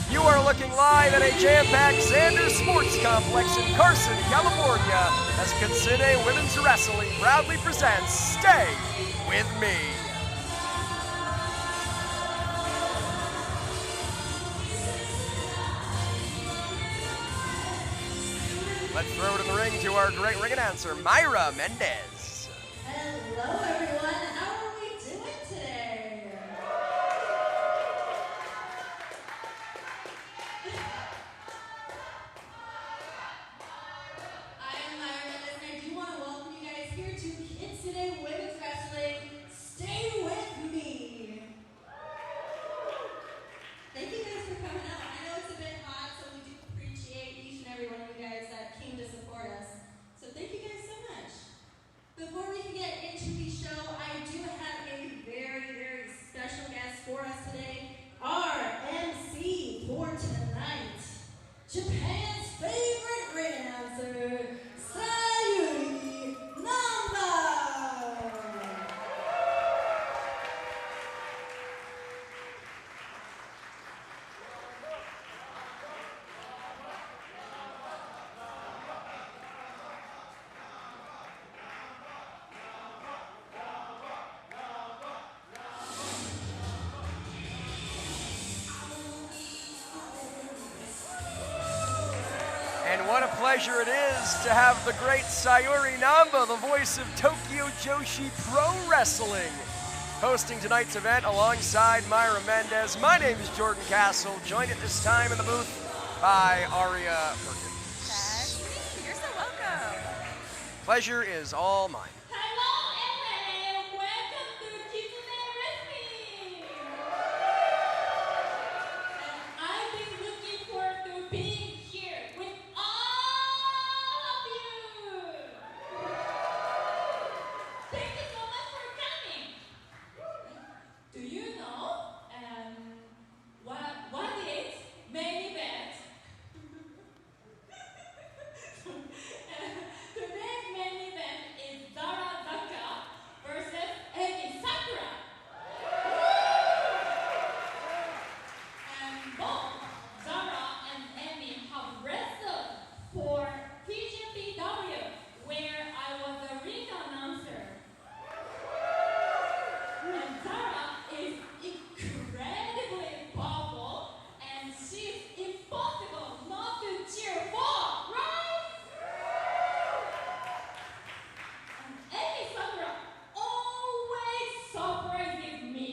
You are looking live at a jam-packed Xander Sports Complex in Carson, California, as Kitsune Women's Wrestling proudly presents Stay With Me. Let's throw it in the ring to our great ring announcer, Myra Mendez. Hello, everyone. How are we doing today? I am Myra Mendez, and I do want to welcome you guys here to Kitsune Women's Wrestling. Stay with me. Thank you guys for coming out. I know it's a bit hot, so we do appreciate each and every one of you guys that came to support us. So thank you guys so much. Before we can get into the show, I do have a very, very special guest for us today. Our MC for tonight, Japan's favorite ring announcer, Sayuri Namba. And what a pleasure it is to have the great Sayuri Namba, the voice of Tokyo Joshi Pro Wrestling, hosting tonight's event alongside Myra Mendez. My name is Jordan Castle, joined at this time in the booth by Aria Perkins. That's me. You're so welcome. Pleasure is all mine. Hello, LA. Welcome to Kitsune Wrestling. And I've been looking forward to being here with all of you. Thank you so much for coming. Do you know what is main event? Today's main event is Zara versus Sakura. And both Zara and Amy have wrestled for PGPW, where I was a ring announcer. And Zara is incredibly powerful, and she's impossible not to cheer for, right? And Amy Sakura always surprises me.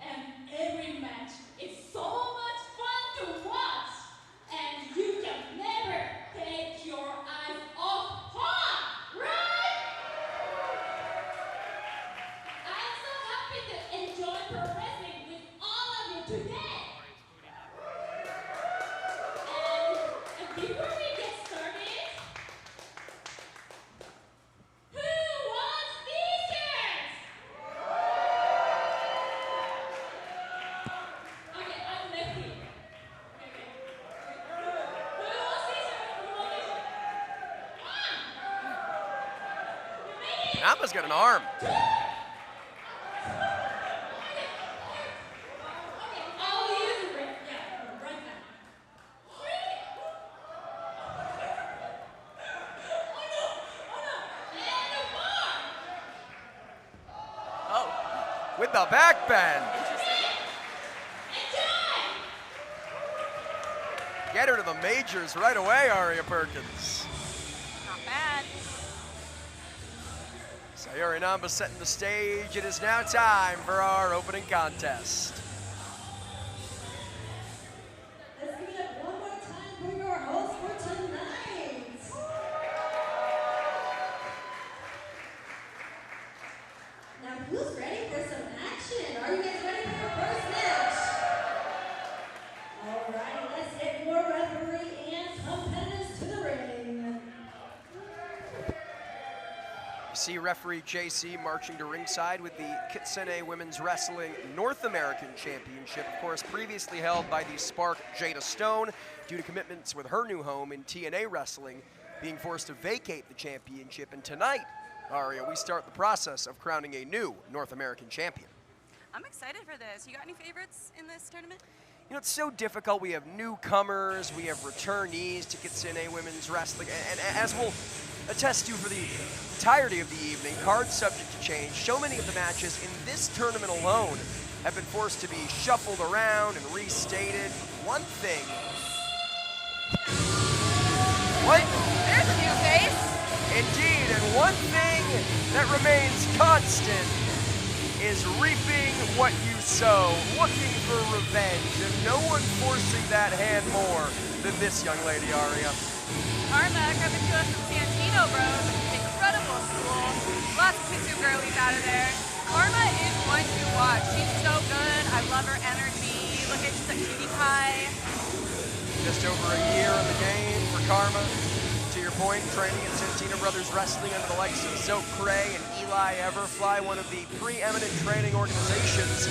And every match is so much fun to watch. And you can never take your eyes off her, right? I'm so happy to enjoy pro wrestling with all of you today. And before we get started, who wants t-shirts? Okay, I'm lefty. Okay. Who wants t-shirts? Who wants t-shirts? One. Ready? Namba's got an arm. Two. with the back bend. Get her to the majors right away, Aria Perkins. Not bad. Sayuri Namba setting the stage. It is now time for our opening contest. Let's give it up one more time for your host for tonight. Now, who's ready for some action? Are you guys ready for your first match? All right, let's get your referee and competitors to the ring. You see referee JC marching to ringside with the Kitsune Women's Wrestling North American Championship, of course, previously held by the Spark Jada Stone due to commitments with her new home in TNA Wrestling, being forced to vacate the championship. And tonight, Aria, we start the process of crowning a new North American champion. I'm excited for this. You got any favorites in this tournament? You know, it's so difficult. We have newcomers, we have returnees to Kitsune Women's Wrestling, and as we'll attest to for the entirety of the evening, cards subject to change. So many of the matches in this tournament alone have been forced to be shuffled around and restated. One thing. There's a new face. Indeed, and one thing that remains constant is reaping what you sow, looking for revenge, and no one forcing that hand more than this young lady, Aria. Carma coming to us from Santino Bros. Incredible school. Lots of Kitsune girlies out of there. Carma is one to watch. She's so good. I love her energy. Look at she's a cutie pie. Just over a year in the game for Carma. To your point, training at Santino Brothers Wrestling under the likes of Zakher and Eli Everfly, one of the preeminent training organizations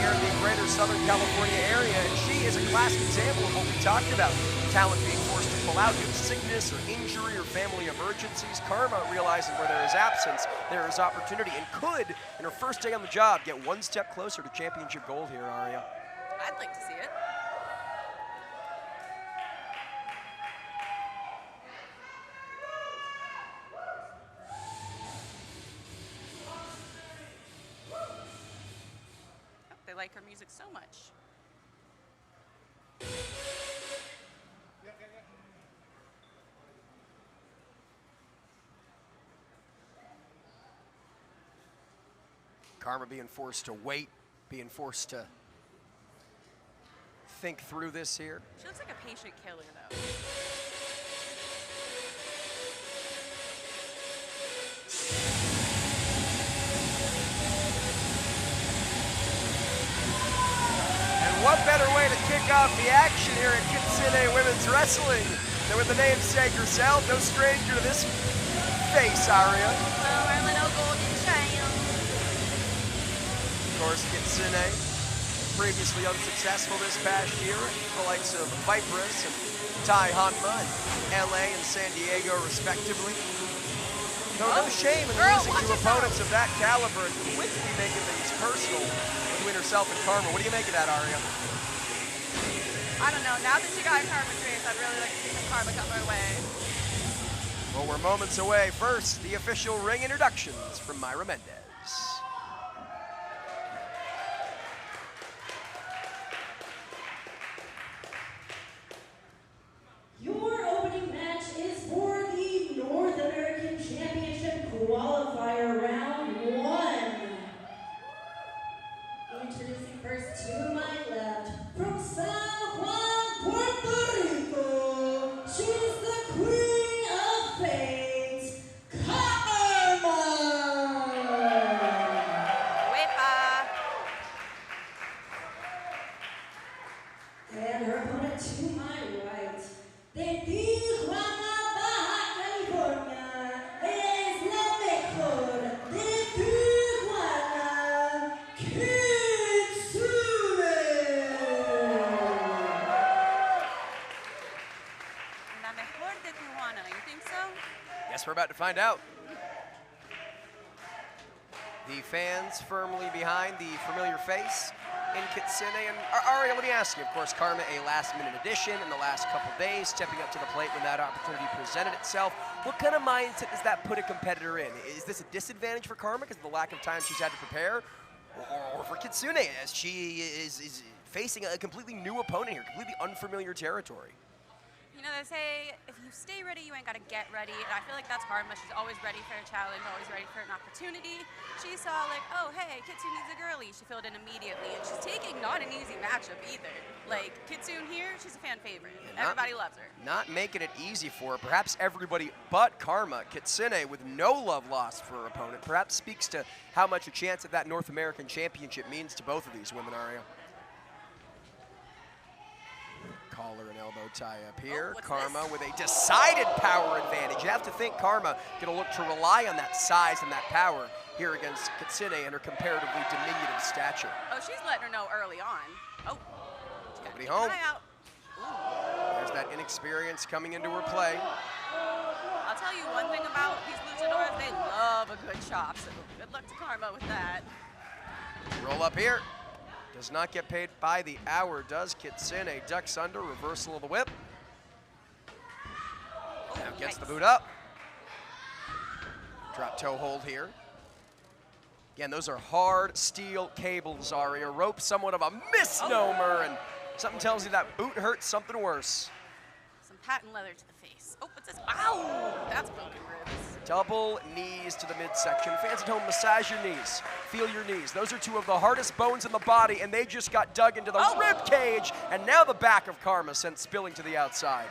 here in the greater Southern California area. And she is a classic example of what we talked about. Talent being forced to pull out due to sickness or injury or family emergencies. Carma realizing where there is absence, there is opportunity, and could, in her first day on the job, get one step closer to championship gold here, Aria. I'd like to see it. They like her music so much. Carma being forced to wait, being forced to think through this here. She looks like a patient killer, though. What better way to kick off the action here at Kitsune Women's Wrestling than with the namesake herself, no stranger to this face, Aria. Oh, our little golden child. Of course, Kitsune, previously unsuccessful this past year, the likes of Viperous and Tai Hanma in LA and San Diego, respectively. No shame in losing to opponents of that caliber and quickly making things personal between herself and Carma. What do you make of that, Aria? I don't know. Now that she got Carma's race, I'd really like to see some Carma come her way. Well, we're moments away. First, the official ring introductions from Myra Mendez. Your opening match is for the North American Championship Qualifier Round 1. Introducing first to my left, from San Juan, Puerto Rico, she's the Queen of Fate, Carma! Wepa. And her opponent to my right, de Tijuana, Baja California, es la mejor de Tijuana, Kitsune! La mejor de Tijuana. You think so? Guess we're about to find out. The fans firmly behind the familiar face in Kitsune. And Aria, let me ask you, of course, Carma, a last-minute addition in the last couple days, stepping up to the plate when that opportunity presented itself. What kind of mindset does that put a competitor in? Is this a disadvantage for Carma because of the lack of time she's had to prepare? or for Kitsune, as she is facing a completely new opponent here, completely unfamiliar territory. You know, they say if you stay ready, you ain't got to get ready. And I feel like that's Carma. She's always ready for a challenge, always ready for an opportunity. She saw like, oh, hey, Kitsune's a girly. She filled in immediately. And she's taking not an easy matchup either. Like, Kitsune here, she's a fan favorite. Everybody loves her. Not making it easy for her. Perhaps everybody but Carma. Kitsune with no love lost for her opponent. Perhaps speaks to how much a chance at that North American Championship means to both of these women, Aria. Collar and elbow tie up here. Carma with a decided power advantage. You have to think Carma going to look to rely on that size and that power here against Kitsune and her comparatively diminutive stature. Oh, she's letting her know early on. Oh, nobody home. There's that inexperience coming into her play. I'll tell you one thing about these luchadores, they love a good chop, so good luck to Carma with that. Roll up here. Does not get paid by the hour, does Kitsune. Ducks under, reversal of the whip. Now gets the boot up. Drop toe hold here. Again, those are hard steel cables, Aria. Rope somewhat of a misnomer, and something tells you that boot hurts something worse. Some patent leather to the face. Oh, what's this? Ow! That's broken ribs. Double knees to the midsection. Fans at home, massage your knees. Feel your knees. Those are two of the hardest bones in the body, and they just got dug into the rib cage, and now the back of Carma sent spilling to the outside.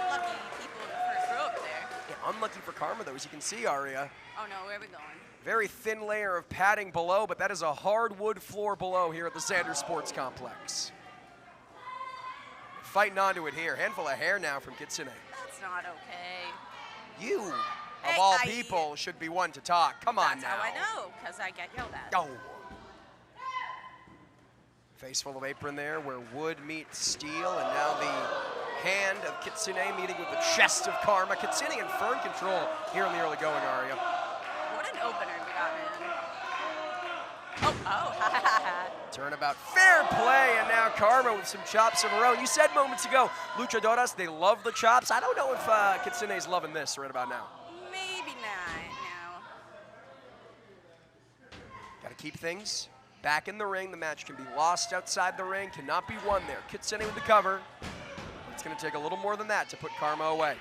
Lucky people in the first row up there. Yeah, unlucky for Carma, though, as you can see, Aria. Oh no, where are we going? Very thin layer of padding below, but that is a hardwood floor below here at the Xander Sports Complex. Fighting onto it here. Handful of hair now from Kitsune. That's not okay. You, of all people, should be one to talk. Come on now. That's how I know, because I get yelled at. Oh. Face full of apron there where wood meets steel, and now the hand of Kitsune meeting with the chest of Carma. Kitsune in firm control here in the early going, Aria. What an opener we got in. Oh. Turnabout, fair play, and now Carma with some chops of her own. You said moments ago, luchadoras, they love the chops. I don't know if Kitsune's loving this right about now. Maybe not, no. Got to keep things back in the ring. The match can be lost outside the ring, cannot be won there. Kitsune with the cover. It's going to take a little more than that to put Carma away.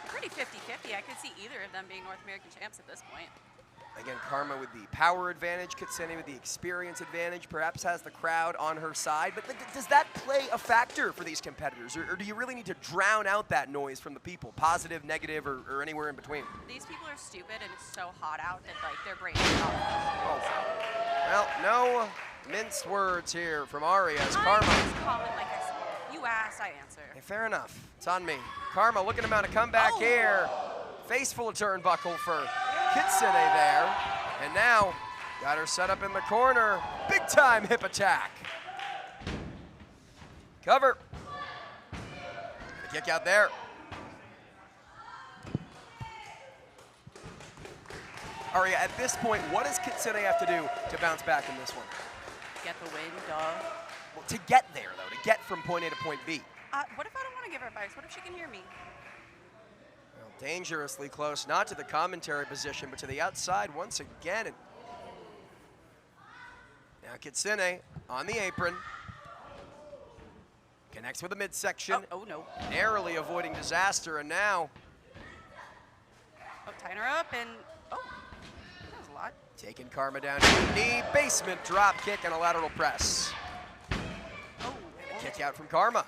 Pretty 50-50. I could see either of them being North American champs at this point. Again, Carma with the power advantage, Kitsune with the experience advantage, perhaps has the crowd on her side. But does that play a factor for these competitors? Or do you really need to drown out that noise from the people, positive, negative, or anywhere in between? These people are stupid, and it's so hot out that, like, their brains are off. Oh. Well, no minced words here from Aria as Carma. I just call it like I said. You ask, I answer. Hey, fair enough. It's on me. Carma looking to mount a comeback here. Face full of turnbuckle for Kitsune there. And now, got her set up in the corner. Big time hip attack. Cover. The kick out there. Aria, at this point, what does Kitsune have to do to bounce back in this one? Get the win, duh. Well, to get there, though, to get from point A to point B. What if I don't want to give her advice? What if she can hear me? Well, dangerously close, not to the commentary position, but to the outside once again. And now Kitsune on the apron. Connects with the midsection. Oh, no. Narrowly avoiding disaster, and now. Oh, tying her up, and that was a lot. Taking Carma down to the knee, basement drop kick, and a lateral press. Oh. And a kick out from Carma.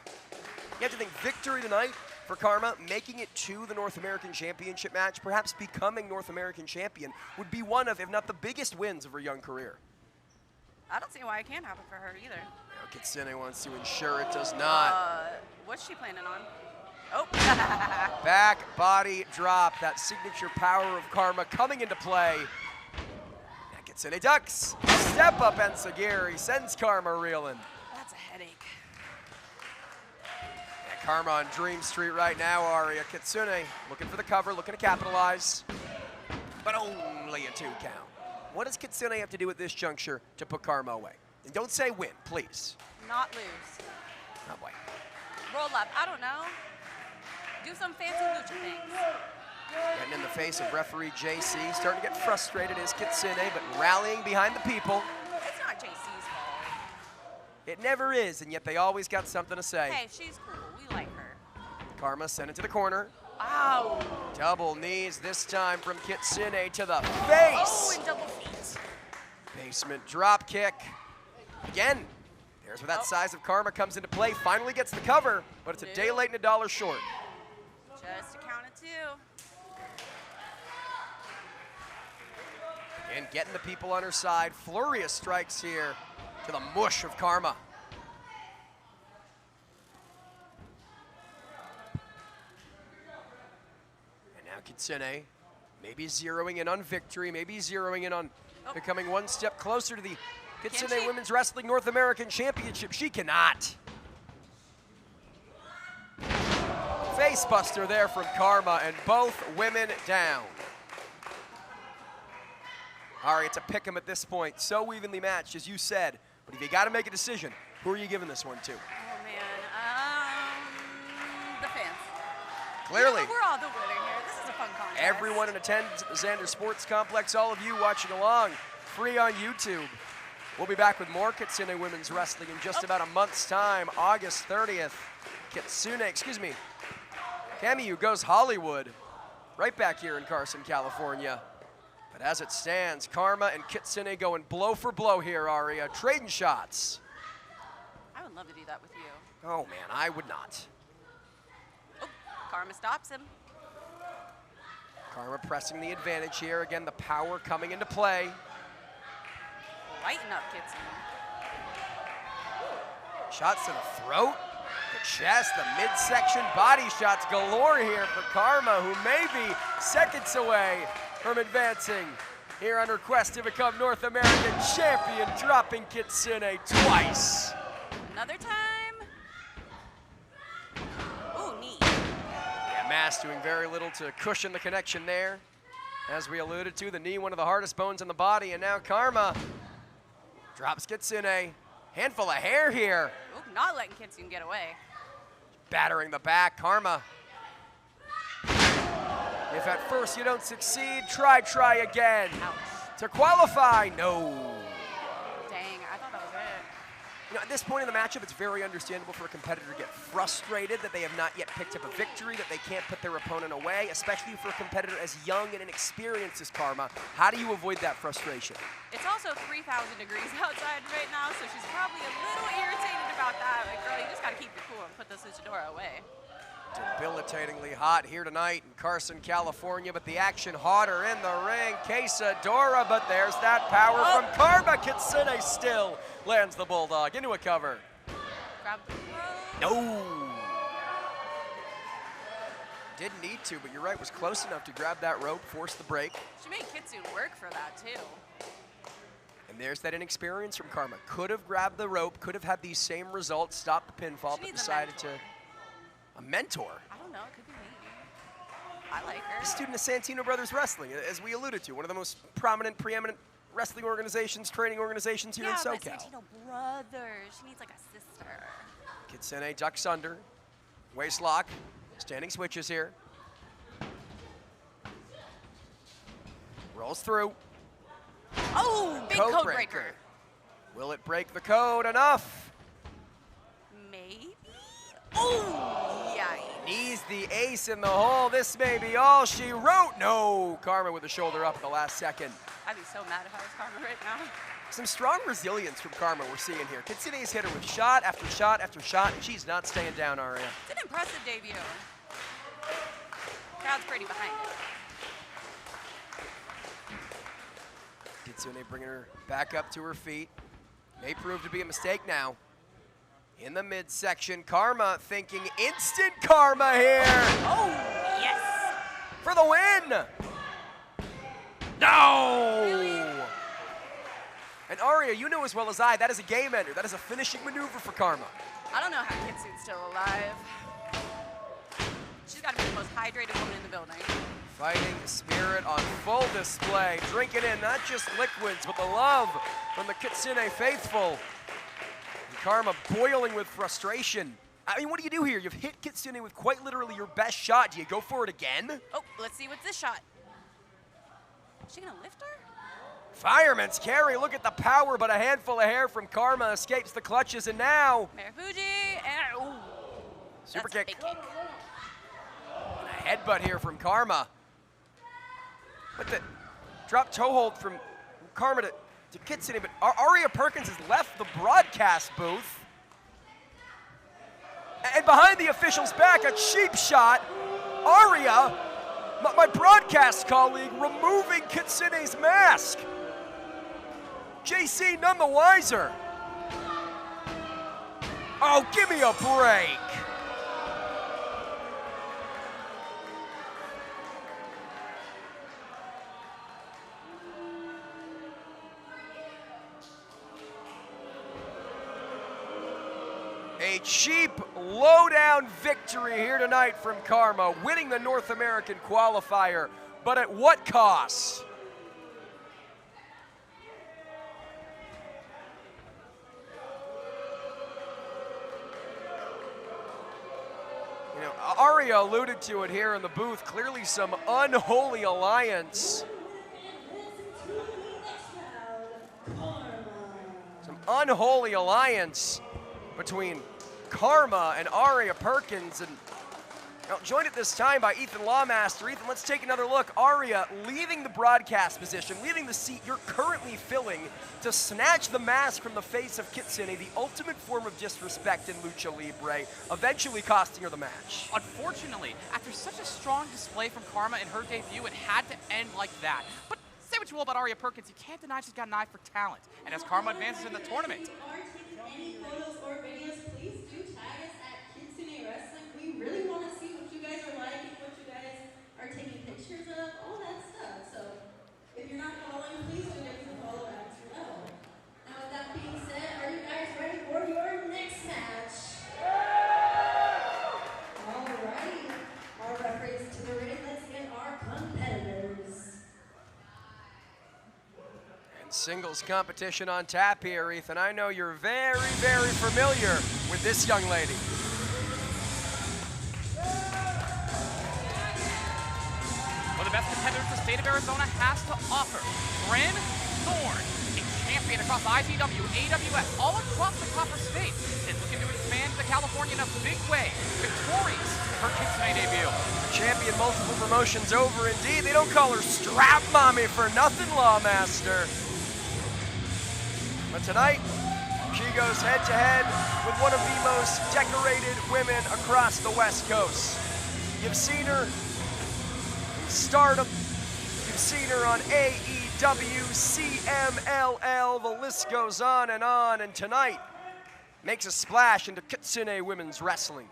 You have to think victory tonight for Carma, making it to the North American Championship match, perhaps becoming North American champion, would be one of, if not the biggest wins of her young career. I don't see why it can't happen for her either. Now Kitsune wants to ensure it does not. What's she planning on? Oh. Back body drop, that signature power of Carma coming into play. Now Kitsune ducks. Step up Enziguri sends Carma reeling. That's a headache. Carma on Dream Street right now, Aria. Kitsune looking for the cover, looking to capitalize, but only a 2 count. What does Kitsune have to do at this juncture to put Carma away? And don't say win, please. Not lose. Oh boy. Roll up. I don't know. Do some fancy lucha things. Getting in the face of referee JC. Starting to get frustrated is Kitsune, but rallying behind the people. It's not JC's fault. It never is, and yet they always got something to say. Hey, she's cool. We like her. Karma sent it to the corner. Ow. Double knees this time from Kitsune to the face. Oh, and double feet. Basement drop kick. Again, there's where that size of Karma comes into play. Finally gets the cover, but it's a day late and a dollar short. Just to count it 2. And getting the people on her side. Flurry of strikes here to the mush of Karma. And now Kitsune maybe zeroing in on victory, maybe zeroing in on becoming one step closer to the Kitsune Women's Wrestling North American Championship. She cannot. Face buster there from Karma, and both women down. All right, it's a pick 'em at this point. So evenly matched, as you said. But if you got to make a decision, who are you giving this one to? Oh, man. The fans. Clearly. Yeah, we're all the winner here. This is a fun contest. Everyone in attendance at the Xander Sports Complex, all of you watching along, free on YouTube. We'll be back with more Kitsune Women's Wrestling in just about a month's time, August 30th. Cameo goes Hollywood, right back here in Carson, California. But as it stands, Karma and Kitsune going blow for blow here, Aria, trading shots. I would love to do that with you. Oh man, I would not. Oh, Karma stops him. Karma pressing the advantage here. Again, the power coming into play. Lighten up, Kitsune. Shots to the throat, the chest, the midsection, body shots galore here for Karma, who may be seconds away from advancing here on her quest to become North American champion, dropping Kitsune twice. Another time. Ooh, knee. Yeah, Mass doing very little to cushion the connection there. As we alluded to, the knee, one of the hardest bones in the body, and now Karma drops Kitsune. Handful of hair here. Ooh, not letting Kitsune get away. Battering the back, Karma. If at first you don't succeed, try again. Ouch. To qualify, no. Dang, I thought that was it. You know, at this point in the matchup, it's very understandable for a competitor to get frustrated that they have not yet picked up a victory, that they can't put their opponent away, especially for a competitor as young and inexperienced as Karma. How do you avoid that frustration? It's also 3,000 degrees outside right now, so she's probably a little irritated about that. Like, girl, you just gotta keep your cool and put this luchadora away. Debilitatingly hot here tonight in Carson, California, but the action hotter in the ring. Quesadora, but there's that power from Karma. Kitsune still lands the Bulldog into a cover. Grab the rope. No. Didn't need to, but you're right, was close enough to grab that rope, force the break. She made Kitsune work for that, too. And there's that inexperience from Karma. Could have grabbed the rope, could have had these same results, stopped the pinfall, but decided to... A mentor? I don't know, it could be me. I like her. A student of Santino Brothers Wrestling, as we alluded to, one of the most prominent, preeminent wrestling organizations, training organizations here in SoCal. Yeah, but Santino Brothers. She needs like a sister. Kitsune ducks under. Waist lock. Standing switches here. Rolls through. Oh, big code breaker. Will it break the code enough? Maybe. Oh, yikes. Knees the ace in the hole. This may be all she wrote. No, Karma with the shoulder up at the last second. I'd be so mad if I was Karma right now. Some strong resilience from Karma we're seeing here. Kitsune's hit her with shot after shot after shot, and she's not staying down, Aria. It's an impressive debut. Crowd's pretty behind it. Kitsune bringing her back up to her feet. May prove to be a mistake now. In the midsection, Karma thinking instant karma here. Oh, yes. For the win. No. Really? And Aria, you know as well as I, that is a game ender. That is a finishing maneuver for Karma. I don't know how Kitsune's still alive. She's got to be the most hydrated woman in the building. Fighting spirit on full display. Drinking in not just liquids, but the love from the Kitsune faithful. And Karma boiling with frustration. I mean, what do you do here? You've hit Kitsune with quite literally your best shot. Do you go for it again? Oh, let's see what's this shot. Is she gonna lift her? Fireman's carry, look at the power, but a handful of hair from Carma escapes the clutches, and now Fuji, and ooh. super That's a kick. big kick. And a headbutt here from Carma. But the drop toe hold from Carma to Kitsune, but Aria Perkins has left the broadcast booth. And behind the official's back, a cheap shot. Aria, my broadcast colleague, removing Kitsune's mask. JC none the wiser. Oh, give me a break. A cheap, low-down victory here tonight from Carma, winning the North American qualifier, but at what cost? You know, Aria alluded to it here in the booth, clearly some unholy alliance. Some unholy alliance between Carma and Aria Perkins, and joined at this time by Ethan Lawmaster. Ethan, let's take another look. Aria leaving the broadcast position, leaving the seat you're currently filling to snatch the mask from the face of Kitsune, the ultimate form of disrespect in Lucha Libre, eventually costing her the match. Unfortunately, after such a strong display from Carma in her debut, it had to end like that. But say what you will about Aria Perkins, you can't deny she's got an eye for talent. And as Carma advances in the tournament, If you are taking any photos or videos, please do tag us at Kitsune Wrestling. We really want to see what you guys are liking, what you guys are taking pictures of, all that stuff. So if you're not following, please do give us a follow as well. Now with that being said, are you guys ready for your next match? Alrighty. Our referees to the ring, let's get our competitors. Singles competition on tap here, Ethan. I know you're very, very familiar with this young lady. one of the best competitors the state of Arizona has to offer. Bryn, Thorne, a champion across IGW, AWS, all across the Copper State, is looking to expand to California in a big way. Victorious in her Kitsune debut. Champion multiple promotions over indeed. They don't call her Strap Mommy for nothing, Lawmaster. But tonight, she goes head-to-head with one of the most decorated women across the West Coast. You've seen her in Stardom. You've seen her on AEW, CMLL. The list goes on. And tonight, makes a splash into Kitsune Women's Wrestling.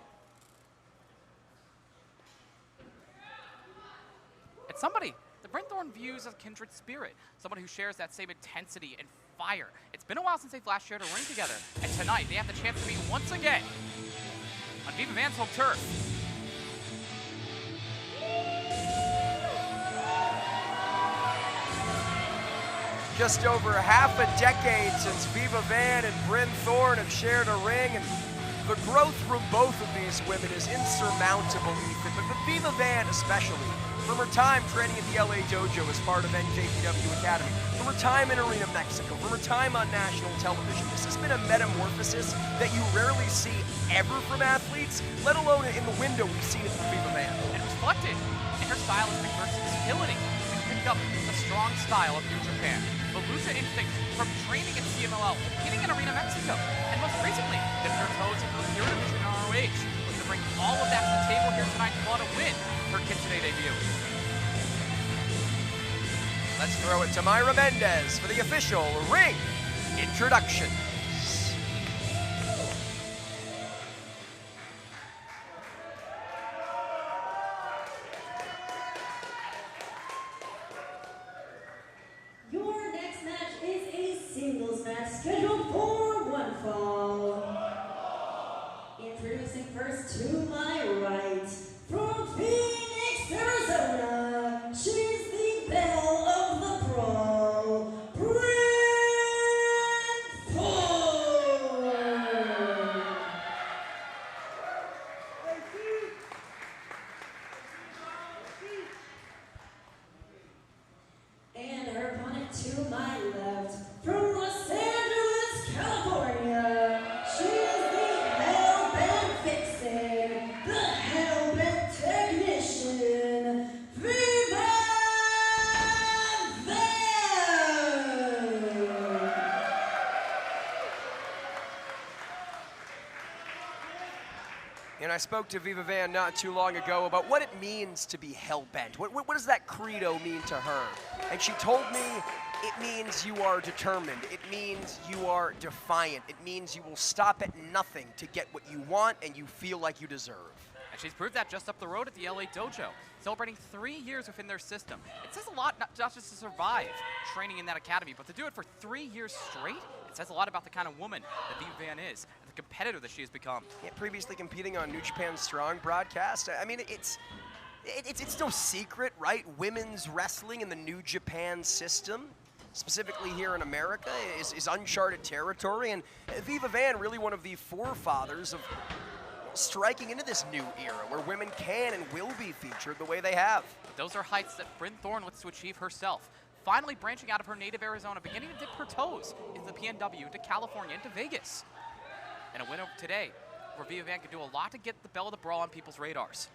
It's somebody that Bryn Thorne views as a kindred spirit, someone who shares that same intensity and fire. It's been a while since they've last shared a ring together, and tonight they have the chance to meet once again on Viva Van's home turf. Just over half a decade since Viva Van and Bryn Thorne have shared a ring, and the growth from both of these women is insurmountable, Ethan, but Viva Van especially, from her time training at the LA Dojo as part of NJPW Academy, from her time in Arena Mexico, from her time on national television. This has been a metamorphosis that you rarely see ever from athletes, let alone in the window we've seen it from Viva Van. And reflected in her stylistic versatility. She's picked up the strong style of New Japan, the Lucha instinct from training at CMLL, hitting in Arena Mexico, and most recently, dipped her toes into the Pure Division in ROH, looking to bring all of that to the table here tonight to want to win her Kitsune debut. Let's throw it to Myra Mendez for the official ring introduction. Your next match is a singles match scheduled for one fall. Introducing first to my right, from Phoenix, Arizona, she's the belle of the brawl, Bryn Thorne. And I spoke to Viva Van not too long ago about what it means to be hell-bent. What does that credo mean to her? And she told me it means you are determined. It means you are defiant. It means you will stop at nothing to get what you want and you feel like you deserve. And she's proved that just up the road at the LA Dojo, celebrating 3 years within their system. It says a lot, not just to survive training in that academy, but to do it for 3 years straight. It says a lot about the kind of woman that Viva Van is, and the competitor that she has become. Yeah, previously competing on New Japan Strong broadcast. I mean, it's no secret, right? Women's wrestling in the New Japan system, specifically here in America, is uncharted territory. And Viva Van, really one of the forefathers of striking into this new era where women can and will be featured the way they have. Those are heights that Bryn Thorne looks to achieve herself. Finally branching out of her native Arizona, beginning to dip her toes into the PNW, to California, into Vegas. And a win over today, where Viva Van could do a lot to get the bell of the brawl on people's radars.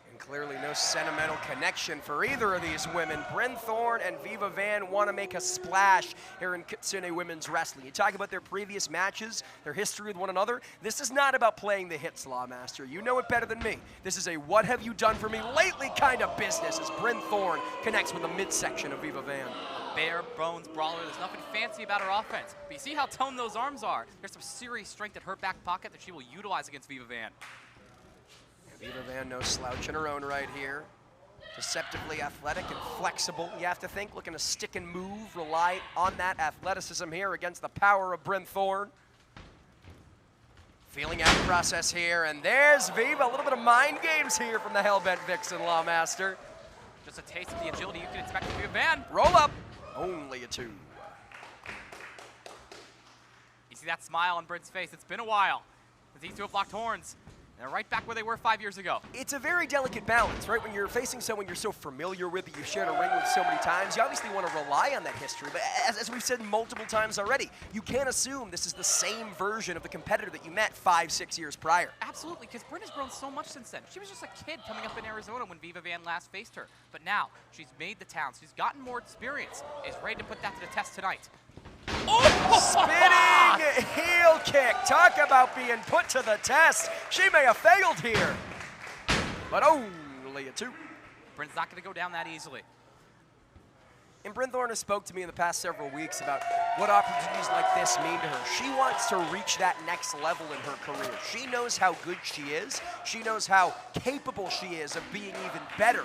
And clearly no sentimental connection for either of these women. Bryn Thorne and Viva Van want to make a splash here in Kitsune Women's Wrestling. You talk about their previous matches, their history with one another. This is not about playing the hits, Lawmaster. You know it better than me. This is a what have you done for me lately kind of business as Bryn Thorne connects with the midsection of Viva Van. Bare bones brawler, there's nothing fancy about her offense. But you see how toned those arms are. There's some serious strength in her back pocket that she will utilize against Viva Van. Viva Van, no slouch in her own right here. Deceptively athletic and flexible, you have to think. Looking to stick and move, rely on that athleticism here against the power of Bryn Thorne. Feeling out the process here, and there's Viva. A little bit of mind games here from the Hellbent Vixen, Lawmaster. Just a taste of the agility you can expect from Viva Van. Roll up, only a 2. You see that smile on Bryn's face. It's been a while since these two have locked horns. They're right back where they were 5 years ago. It's a very delicate balance, right? When you're facing someone you're so familiar with, that you've shared a ring with so many times, you obviously want to rely on that history. But as we've said multiple times already, you can't assume this is the same version of the competitor that you met 5-6 years prior. Absolutely, because Bryn has grown so much since then. She was just a kid coming up in Arizona when Viva Van last faced her. But now, she's made the town. She's gotten more experience, is ready to put that to the test tonight. Oh! Spinning heel kick. Talk about being put to the test. She may have failed here, but only a 2. Bryn's not going to go down that easily. And Bryn Thorne has spoke to me in the past several weeks about what opportunities like this mean to her. She wants to reach that next level in her career. She knows how good she is. She knows how capable she is of being even better.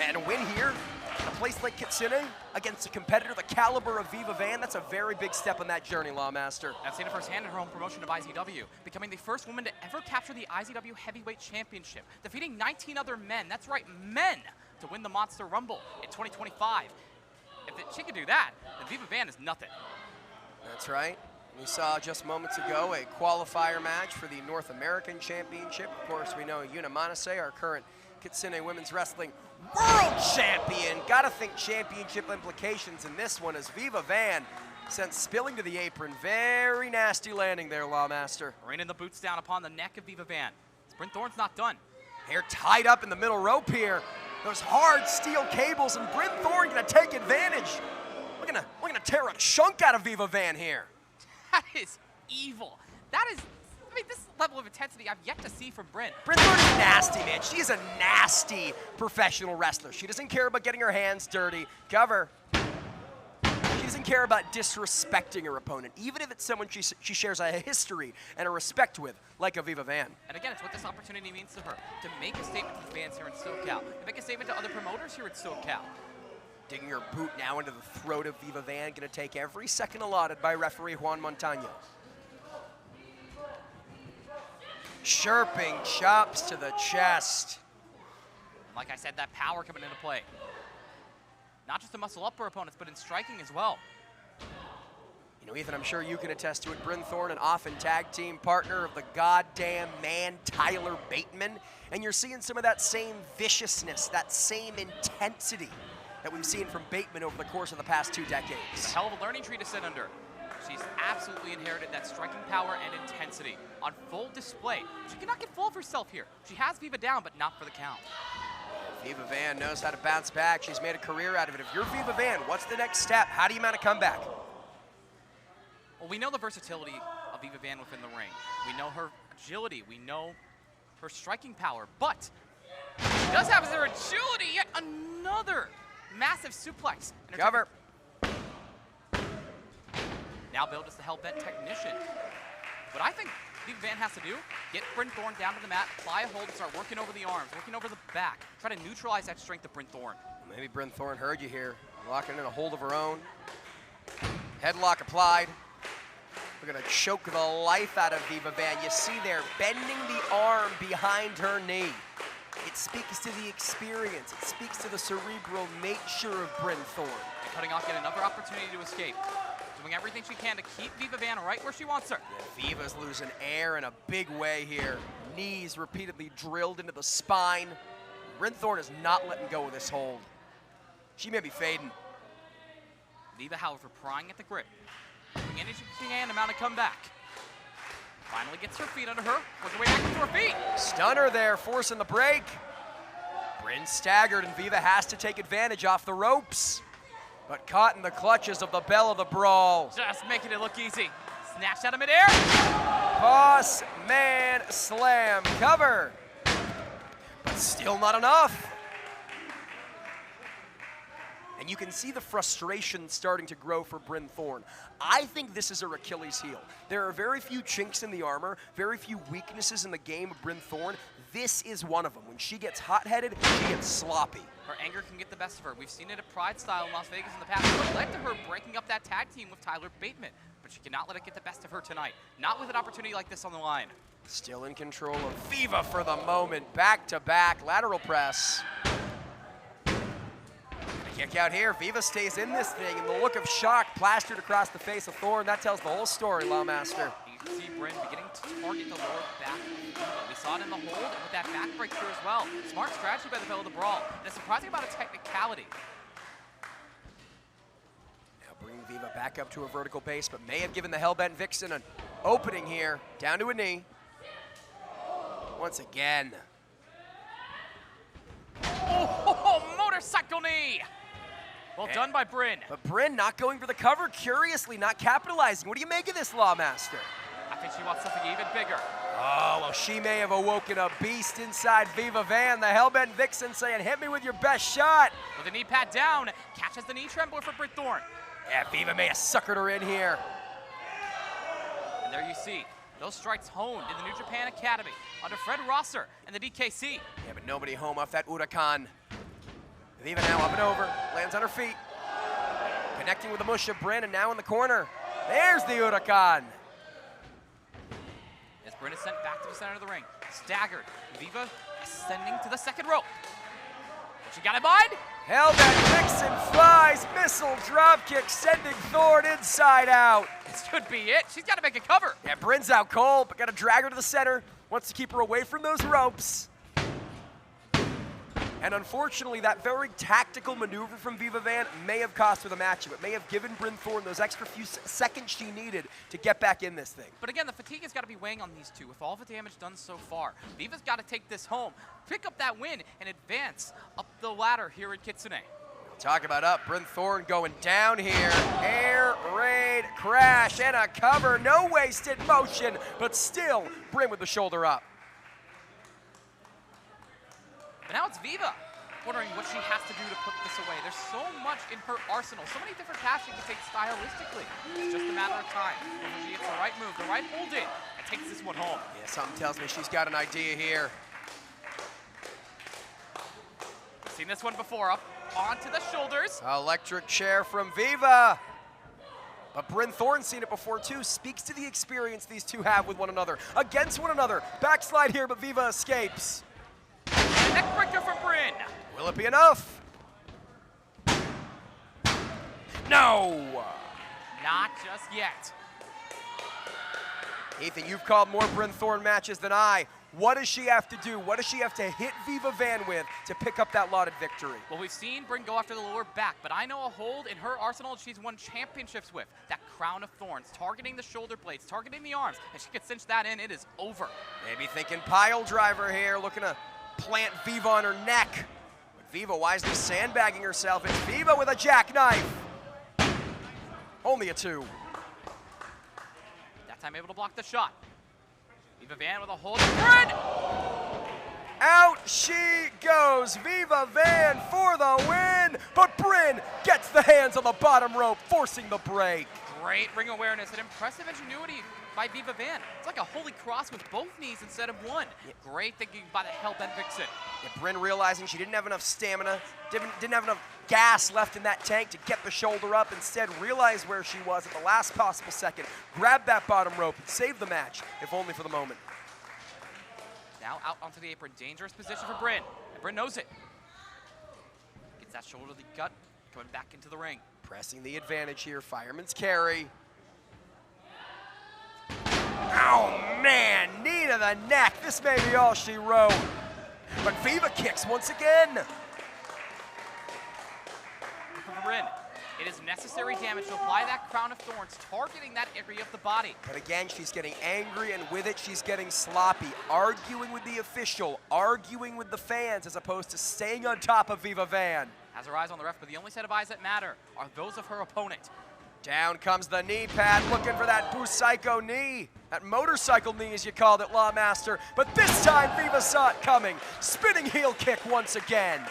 And a win here, a place like Kitsune, against a competitor the caliber of Viva Van, that's a very big step on that journey, Lawmaster. I've seen it firsthand in her own promotion of IZW, becoming the first woman to ever capture the IZW Heavyweight Championship, defeating 19 other men, that's right, men, to win the Monster Rumble in 2025. If she could do that, then Viva Van is nothing. That's right. We saw just moments ago a qualifier match for the North American Championship. Of course, we know Yuna Manase, our current Kitsune Women's Wrestling World Champion. Gotta think championship implications in this one as Viva Van sent spilling to the apron. Very nasty landing there, Lawmaster. Raining the boots down upon the neck of Viva Van. Bryn Thorne's not done. Hair tied up in the middle rope here. Those hard steel cables, and Bryn Thorne gonna take advantage. We're gonna tear a chunk out of Viva Van here. That is evil. That is, I mean, this level of intensity I've yet to see from Bryn. Bryn Thorne is nasty, man. She is a nasty professional wrestler. She doesn't care about getting her hands dirty. Cover. She doesn't care about disrespecting her opponent, even if it's someone she shares a history and a respect with, like a Viva Van. And again, it's what this opportunity means to her, to make a statement to the fans here in SoCal, to make a statement to other promoters here in SoCal. Digging her boot now into the throat of Viva Van, gonna take every second allotted by referee Juan Montaño. Chirping chops to the chest. Like I said, that power coming into play. Not just to muscle up her opponents, but in striking as well. You know, Ethan, I'm sure you can attest to it. Bryn Thorne, an often tag team partner of the goddamn man, Tyler Bateman. And you're seeing some of that same viciousness, that same intensity that we've seen from Bateman over the course of the past 2 decades. It's a hell of a learning tree to sit under. She's absolutely inherited that striking power and intensity on full display. She cannot get full of herself here. She has Viva down, but not for the count. Viva Van knows how to bounce back. She's made a career out of it. If you're Viva Van, what's the next step? How do you mount a comeback? Well, we know the versatility of Viva Van within the ring. We know her agility. We know her striking power, but she does have her agility. Yet another massive suplex. And her Cover. Now billed as the hell-bent technician. What I think Viva Van has to do, get Bryn Thorne down to the mat, apply a hold, and start working over the arms, working over the back, try to neutralize that strength of Bryn Thorne. Maybe Bryn Thorne heard you here. Locking in a hold of her own. Headlock applied. We're gonna choke the life out of Viva Van. You see there, bending the arm behind her knee. It speaks to the experience. It speaks to the cerebral nature of Bryn Thorne. And cutting off yet another opportunity to escape. Doing everything she can to keep Viva Van right where she wants her. Yeah, Viva's losing air in a big way here. Knees repeatedly drilled into the spine. Bryn Thorne is not letting go of this hold. She may be fading. Viva, however, prying at the grip. Doing anything she can to mount a comeback. Finally gets her feet under her, works her way back to her feet. Stunner there, forcing the break. Bryn staggered, and Viva has to take advantage off the ropes. But caught in the clutches of the bell of the brawl. Just making it look easy. Snatched out of midair. Boss man slam, cover. But still not enough. And you can see the frustration starting to grow for Bryn Thorne. I think this is her Achilles heel. There are very few chinks in the armor, very few weaknesses in the game of Bryn Thorne. This is one of them. When she gets hot-headed, she gets sloppy. Her anger can get the best of her. We've seen it at Pride Style in Las Vegas in the past. It led to her breaking up that tag team with Tyler Bateman. But she cannot let it get the best of her tonight. Not with an opportunity like this on the line. Still in control of Viva for the moment. Back-to-back lateral press. Kick out here. Viva stays in this thing, and the look of shock plastered across the face of Thorne. That tells the whole story, Lawmaster. You can see Bryn beginning to target the lower back of Viva. We saw it in the hold and with that back breakthrough as well. Smart strategy by the bell of the brawl. And a surprising amount of technicality. Now bringing Viva back up to a vertical base, but may have given the Hellbent Vixen an opening here. Down to a knee. Once again. Oh, motorcycle knee! Well done by Bryn. But Bryn not going for the cover, curiously, not capitalizing. What do you make of this, Lawmaster? I think she wants something even bigger. Oh, well, she may have awoken a beast inside Viva Van. The Hellbent Vixen saying, hit me with your best shot. With the knee pad down, catches the knee trembler for Bryn Thorne. Yeah, Viva may have suckered her in here. And there you see, those strikes honed in the New Japan Academy under Fred Rosser and the DKC. Yeah, but nobody home off that Urakan. Viva now up and over, lands on her feet. Connecting with the mush of Bryn, and now in the corner. There's the Urakan. As Bryn is sent back to the center of the ring, staggered. Viva ascending to the second rope. What she got in mind? Hellbent Vixen flies, missile dropkick, sending Thorne inside out. This should be it. She's got to make a cover. Yeah, Bryn's out cold, but got to drag her to the center. Wants to keep her away from those ropes. And unfortunately, that very tactical maneuver from Viva Van may have cost her the matchup. It may have given Bryn Thorne those extra few seconds she needed to get back in this thing. But again, the fatigue has got to be weighing on these two. With all the damage done so far, Viva's got to take this home, pick up that win, and advance up the ladder here in Kitsune. Talk about up, Bryn Thorne going down here. Air raid crash and a cover, no wasted motion, but still Bryn with the shoulder up. But now it's Viva, wondering what she has to do to put this away. There's so much in her arsenal, so many different paths she can take stylistically. It's just a matter of time before she gets the right move, the right hold in, and takes this one home. Yeah, something tells me she's got an idea here. Seen this one before, up onto the shoulders. Electric chair from Viva. But Bryn Thorne's seen it before too. Speaks to the experience these two have with one another, against one another. Backslide here, but Viva escapes. Neck breaker from Bryn. Will it be enough? No! Not just yet. Ethan, you've called more Bryn Thorne matches than I. What does she have to do? What does she have to hit Viva Van with to pick up that lauded victory? Well, we've seen Bryn go after the lower back, but I know a hold in her arsenal she's won championships with. That crown of thorns, targeting the shoulder blades, targeting the arms. If she could cinch that in, it is over. Maybe thinking pile driver here, looking to plant Viva on her neck. But Viva wisely sandbagging herself. It's Viva with a jackknife. Only a 2. That time able to block the shot. Viva Van with a hold. Bryn! Out she goes. Viva Van for the win. But Bryn gets the hands on the bottom rope, forcing the break. Great ring awareness and impressive ingenuity by Viva Van. It's like a holy cross with both knees instead of one. Yeah. Great thinking by the Hell Bent Vixen. Yeah, Bryn realizing she didn't have enough stamina, didn't have enough gas left in that tank to get the shoulder up, instead realized where she was at the last possible second, grabbed that bottom rope and saved the match, if only for the moment. Now out onto the apron, dangerous position for Bryn, and Bryn knows it. Gets that shoulder to the gut, coming back into the ring. Pressing the advantage here, fireman's carry. Oh man, knee to the neck. This may be all she wrote. But Viva kicks once again. For Bryn, it is necessary damage to apply that crown of thorns, targeting that area of the body. But again, she's getting angry, and with it, she's getting sloppy, arguing with the official, arguing with the fans, as opposed to staying on top of Viva Van. Has her eyes on the ref, but the only set of eyes that matter are those of her opponent. Down comes the knee pad, looking for that Busaiku knee. That motorcycle knee, as you called it, Lawmaster. But this time, Viva saw it coming. Spinning heel kick once again.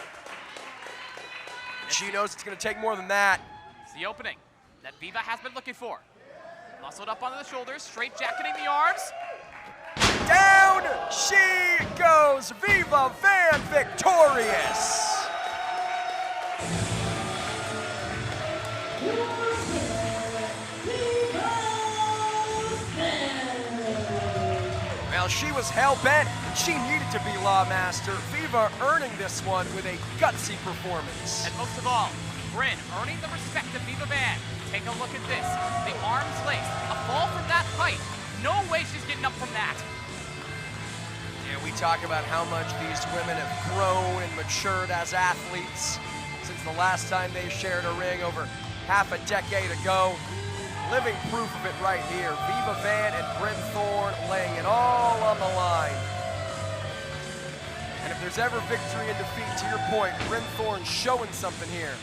She knows it's going to take more than that. It's the opening that Viva has been looking for. Muscled up onto the shoulders, straight jacketing the arms. Down she goes. Viva Van victorious. Well, she was hell-bent, and she needed to be Lawmaster. Viva earning this one with a gutsy performance. And most of all, Bryn earning the respect of Viva Van. Take a look at this. The arms laced. A fall from that height. No way she's getting up from that. Yeah, we talk about how much these women have grown and matured as athletes since the last time they shared a ring over half a decade ago. Living proof of it right here. Viva Van and Bryn Thorne laying it all on the line. And if there's ever victory and defeat, to your point, Bryn Thorne showing something here.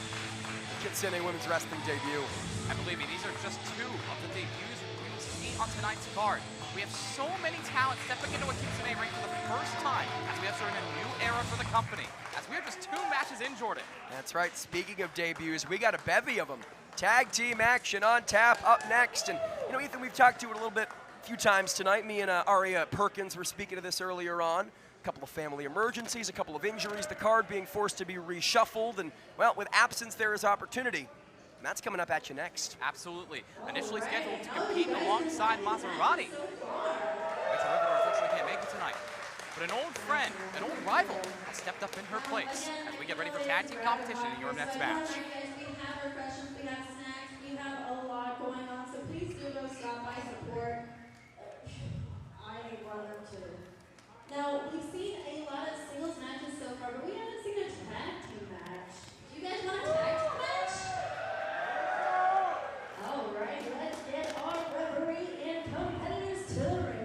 Kitsune women's wrestling debut. And believe me, these are just two of the debuts we will see on tonight's card. We have so many talents stepping into a Kitsune ring for the first time as we have started a new era for the company. As we are just 2 matches in, Jordan. That's right, speaking of debuts, we got a bevy of them. Tag team action on tap up next. And, you know, Ethan, we've talked to it a little bit, a few times tonight. Me and Aria Perkins were speaking of this earlier on. A couple of family emergencies, a couple of injuries, the card being forced to be reshuffled. And, well, with absence, there is opportunity. And that's coming up at you next. Absolutely. Initially scheduled to compete alongside Mazzerati. Rachel River unfortunately can't make it tonight. But an old friend, an old rival, has stepped up in her place as we get ready for tag team competition in your next match. We have snacks, we have a lot going on, so please do go stop by, support. I need one of them too. Now, we've seen a lot of singles matches so far, but we haven't seen a tag team match. Do you guys want a tag team match? All right, let's get our referee and competitors to the ring.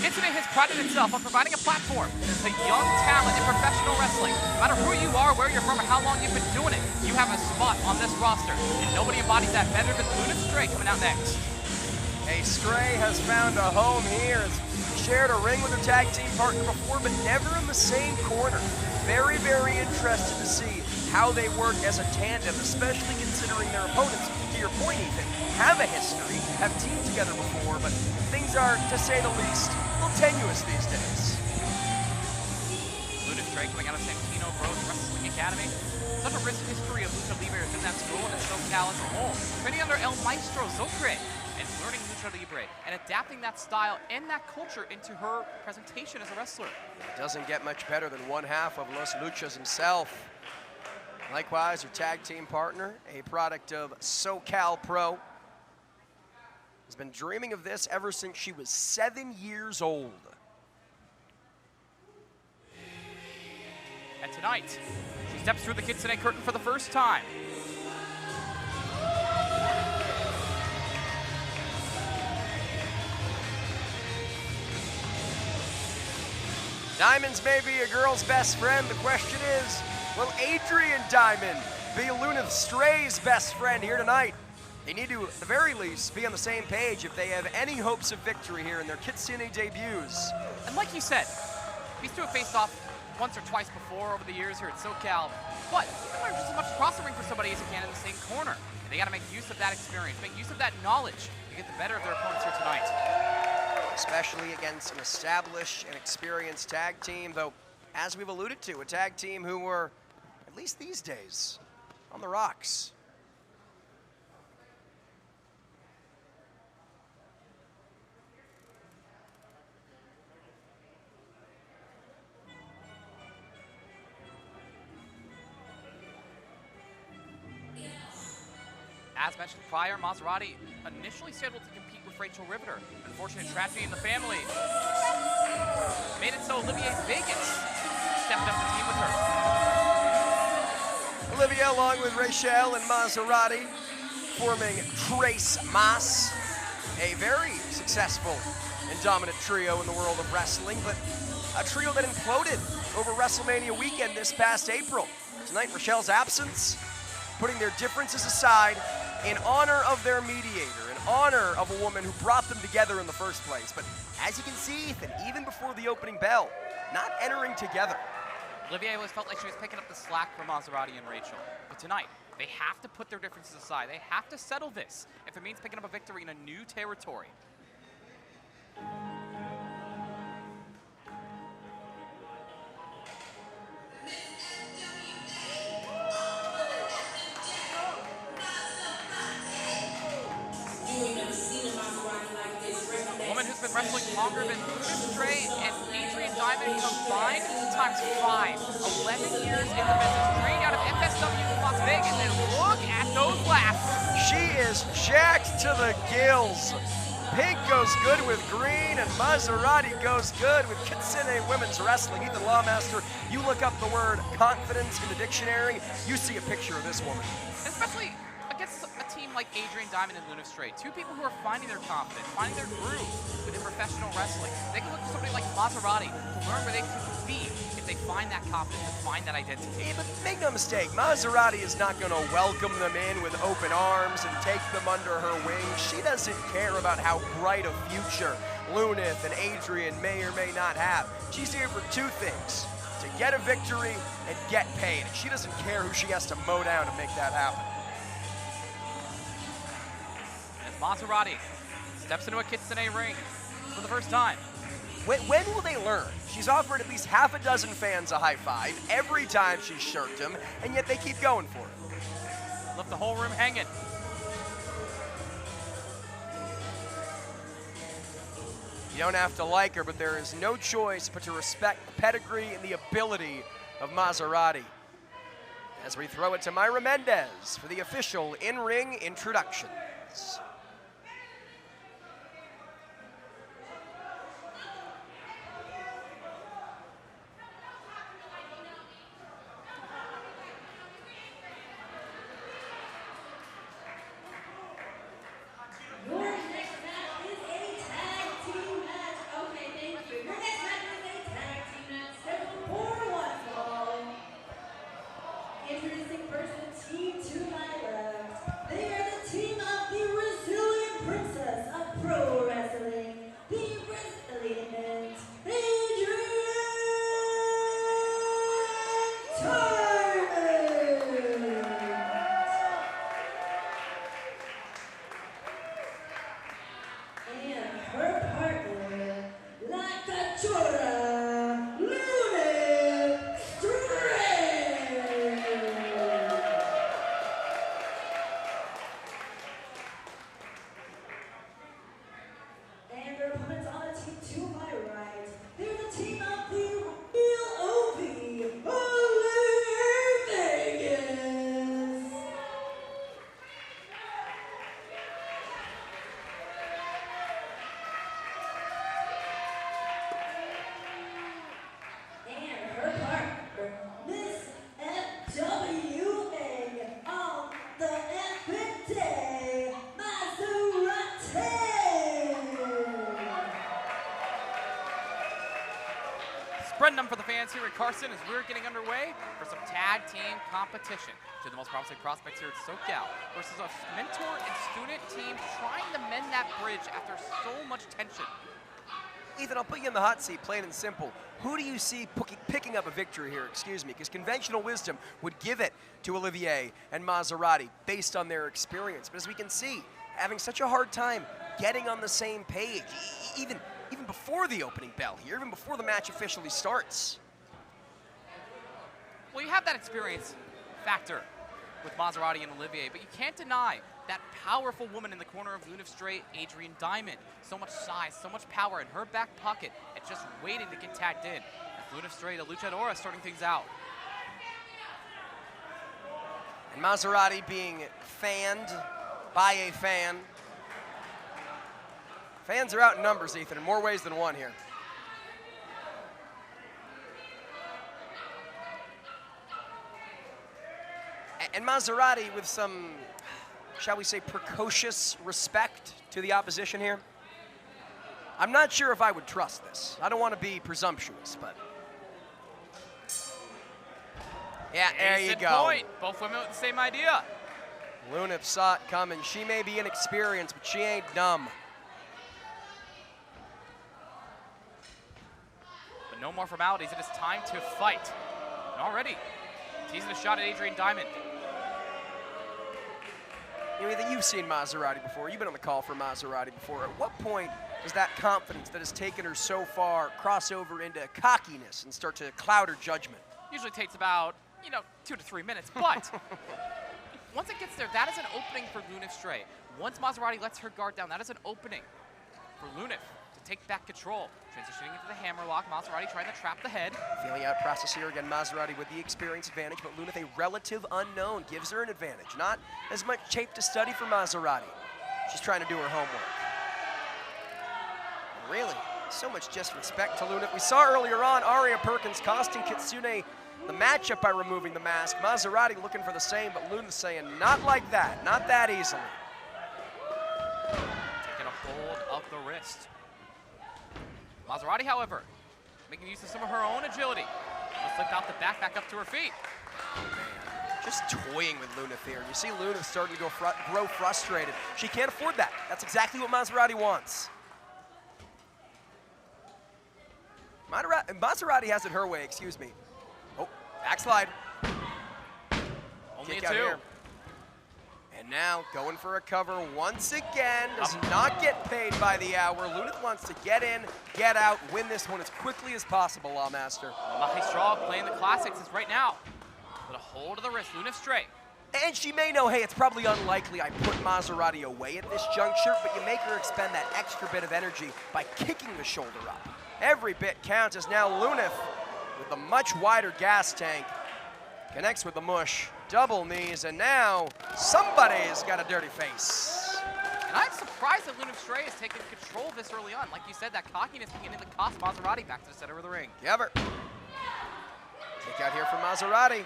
Kitsune has prided itself on providing a platform to young talent in professional wrestling. No matter who you are, where you're from, or how long you've been doing it, you have a spot on this roster. And nobody embodies that better than Lunith coming out next. A Stray has found a home here, has shared a ring with her tag team partner before, but never in the same corner. Very, very interested to see how they work as a tandem, especially considering their opponents, to your point, Ethan, have a history, have teamed together before, but things are, to say the least, a little tenuous these days. Lunith coming out of Santino Bros Wrestling Academy. Such a rich history of Lucha Libre within that school and SoCal as a whole. Training under El Maestro Zakher and learning Lucha Libre and adapting that style and that culture into her presentation as a wrestler. It doesn't get much better than one half of Los Luchas himself. Likewise, her tag team partner, a product of SoCal Pro, has been dreaming of this ever since she was 7 years old. And tonight, she steps through the Kitsune curtain for the first time. Diamond's maybe a girl's best friend. The question is, will Adrienne Diamond be Lunith Stray's best friend here tonight? They need to, at the very least, be on the same page if they have any hopes of victory here in their Kitsune debuts. And like you said, these two have faced off once or twice before over the years here at SoCal, but you can learn just as much across the ring for somebody as you can in the same corner. And they got to make use of that experience, make use of that knowledge to get the better of their opponents here tonight. Especially against an established and experienced tag team, though, as we've alluded to, a tag team who were, at least these days, on the rocks. As mentioned prior, Mazzerati initially scheduled to compete with Rachel Riveter. Unfortunate tragedy in the family made it so Olivier Vegas stepped up the team with her. Olivia, along with Rachel and Mazzerati, forming Trace Mas, a very successful and dominant trio in the world of wrestling, but a trio that imploded over WrestleMania weekend this past April. Tonight, Rachel's absence, putting their differences aside in honor of their mediator, in honor of a woman who brought them together in the first place. But as you can see, Ethan, even before the opening bell, not entering together. Olivier always felt like she was picking up the slack from Mazzerati and Rachel. But tonight, they have to put their differences aside. They have to settle this if it means picking up a victory in a new territory. Been wrestling longer than Lunith Stray and Adrienne Diamond combined times 5. 11 years in the business, trained out of FSW in Las Vegas, and look at those laps. She is jacked to the gills. Pink goes good with green, and Mazzerati goes good with Kitsune women's wrestling. Ethan Lawmaster, you look up the word confidence in the dictionary, you see a picture of this woman. Especially against a team like Adrienne Diamond and Lunith Stray, two people who are finding their confidence, finding their groove within professional wrestling. They can look to somebody like Mazzerati to learn where they can be if they find that confidence and find that identity. Yeah, but make no mistake, Mazzerati is not going to welcome them in with open arms and take them under her wing. She doesn't care about how bright a future Lunith and Adrienne may or may not have. She's here for two things: to get a victory and get paid. And she doesn't care who she has to mow down to make that happen. As Mazzerati steps into a Kitsune ring for the first time. When will they learn? She's offered at least half a dozen fans a high five every time she's shirked them, and yet they keep going for it. Left the whole room hanging. You don't have to like her, but there is no choice but to respect the pedigree and the ability of Mazzerati. As we throw it to Myra Mendez for the official in-ring introductions. Bryn for the fans here at Carson as we're getting underway for some tag team competition. Two of the most promising prospects here at SoCal versus a mentor and student team trying to mend that bridge after so much tension. Ethan, I'll put you in the hot seat, plain and simple. Who do you see picking up a victory here, because conventional wisdom would give it to Olivier and Mazzerati based on their experience. But as we can see, having such a hard time getting on the same page, even before the opening bell here, even before the match officially starts. Well, you have that experience factor with Mazzerati and Olivier, but you can't deny that powerful woman in the corner of Lunith Straight, Adrienne Diamond. So much size, so much power in her back pocket, and just waiting to get tagged in. As Lunith Straight, a luchadora starting things out. And Mazzerati being fanned by a fan. Fans are out in numbers, Ethan, in more ways than one here. And Mazzerati with some, shall we say, precocious respect to the opposition here. I'm not sure if I would trust this. I don't want to be presumptuous, but. Yeah, there you go. Point. Both women with the same idea. Lunith saw it coming. She may be inexperienced, but she ain't dumb. But no more formalities. It is time to fight. And already, teasing a shot at Adrienne Diamond. You've seen Mazzerati before. You've been on the call for Mazzerati before. At what point does that confidence that has taken her so far cross over into cockiness and start to cloud her judgment? Usually takes about, 2 to 3 minutes, but once it gets there, that is an opening for Lunith Stray. Once Mazzerati lets her guard down, that is an opening for Lunith to take back control. Transitioning into the hammerlock, Mazzerati trying to trap the head. Feeling out process here again, Mazzerati with the experience advantage, but Lunith, a relative unknown, gives her an advantage. Not as much tape to study for Mazzerati. She's trying to do her homework. Really, so much disrespect to Lunith. We saw earlier on Aria Perkins costing Kitsune the matchup by removing the mask. Mazzerati looking for the same, but Lunith saying, not like that, not that easily. Taking a hold of the wrist. Mazzerati, however, making use of some of her own agility. Slipped out the back up to her feet. Just toying with Lunith here. You see Lunith starting to grow frustrated. She can't afford that. That's exactly what Mazzerati wants. Mazzerati has it her way, excuse me. Oh, backslide. Only Kick a out two. here. And now going for a cover once again. Does not get paid by the hour. Lunith wants to get in, get out, win this one as quickly as possible, Lawmaster. Maestro playing the classics is right now. With a hold of the wrist, Lunith Stray. And she may know, hey, it's probably unlikely I put Mazzerati away at this juncture, but you make her expend that extra bit of energy by kicking the shoulder up. Every bit counts as now Lunith, with the much wider gas tank, connects with the mush, double knees, and now somebody's got a dirty face. And I'm surprised that Lunith Stray has taken control of this early on. Like you said, that cockiness beginning to cost Mazzerati back to the center of the ring. Ever. Kick out here for Mazzerati.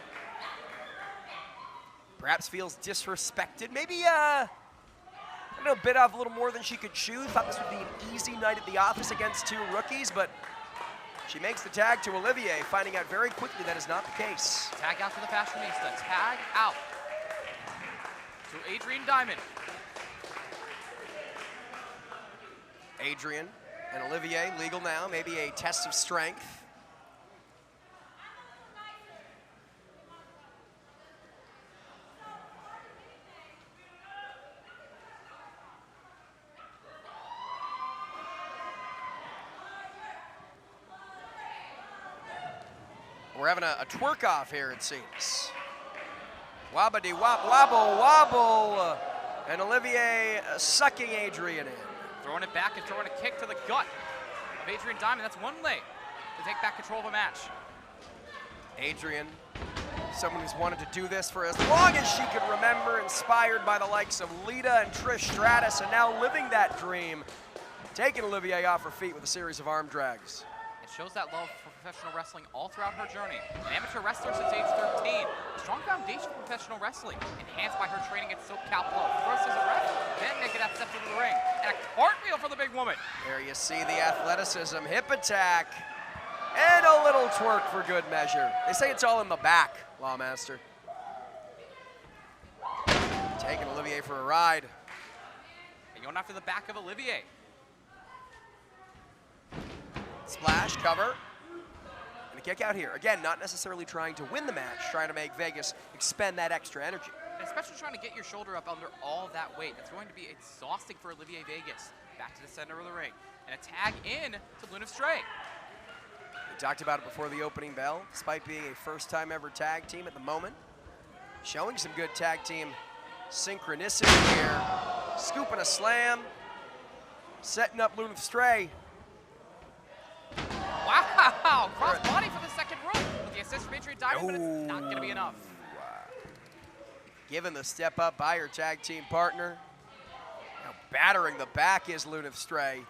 Perhaps feels disrespected. Maybe, bit off a little more than she could chew. Thought this would be an easy night at the office against two rookies, but she makes the tag to Olivier, finding out very quickly that is not the case. Tag out for the fashionista. Tag out to Adrienne Diamond. Adrienne and Olivier, legal now, maybe a test of strength. We're having a twerk off here, it seems. Wobbity wop, wobble, wobble. And Olivier sucking Adrienne in. Throwing it back and throwing a kick to the gut of Adrienne Diamond. That's one way to take back control of a match. Adrienne, someone who's wanted to do this for as long as she could remember, inspired by the likes of Lita and Trish Stratus, and now living that dream, taking Olivier off her feet with a series of arm drags. It shows that love for professional wrestling all throughout her journey. An amateur wrestler since age 13. A strong foundation for professional wrestling, enhanced by her training at SoCal Pro. First as a ref, then making that step into the ring. And a cartwheel for the big woman. There you see the athleticism, hip attack. And a little twerk for good measure. They say it's all in the back, Lawmaster. Taking Olivier for a ride. And going after the back of Olivier. Splash, cover. And a kick out here. Again, not necessarily trying to win the match, trying to make Vegas expend that extra energy. And especially trying to get your shoulder up under all of that weight. That's going to be exhausting for Olivier Vegas. Back to the center of the ring. And a tag in to Lunith Stray. We talked about it before the opening bell, despite being a first-time ever tag team at the moment. Showing some good tag team synchronicity here. Scooping a slam. Setting up Lunith Stray. Wow! Cross body for the second rope with the assist from Adrienne Diamond, but it's not going to be enough. Given the step up by her tag team partner. Now battering the back is Lunith Stray.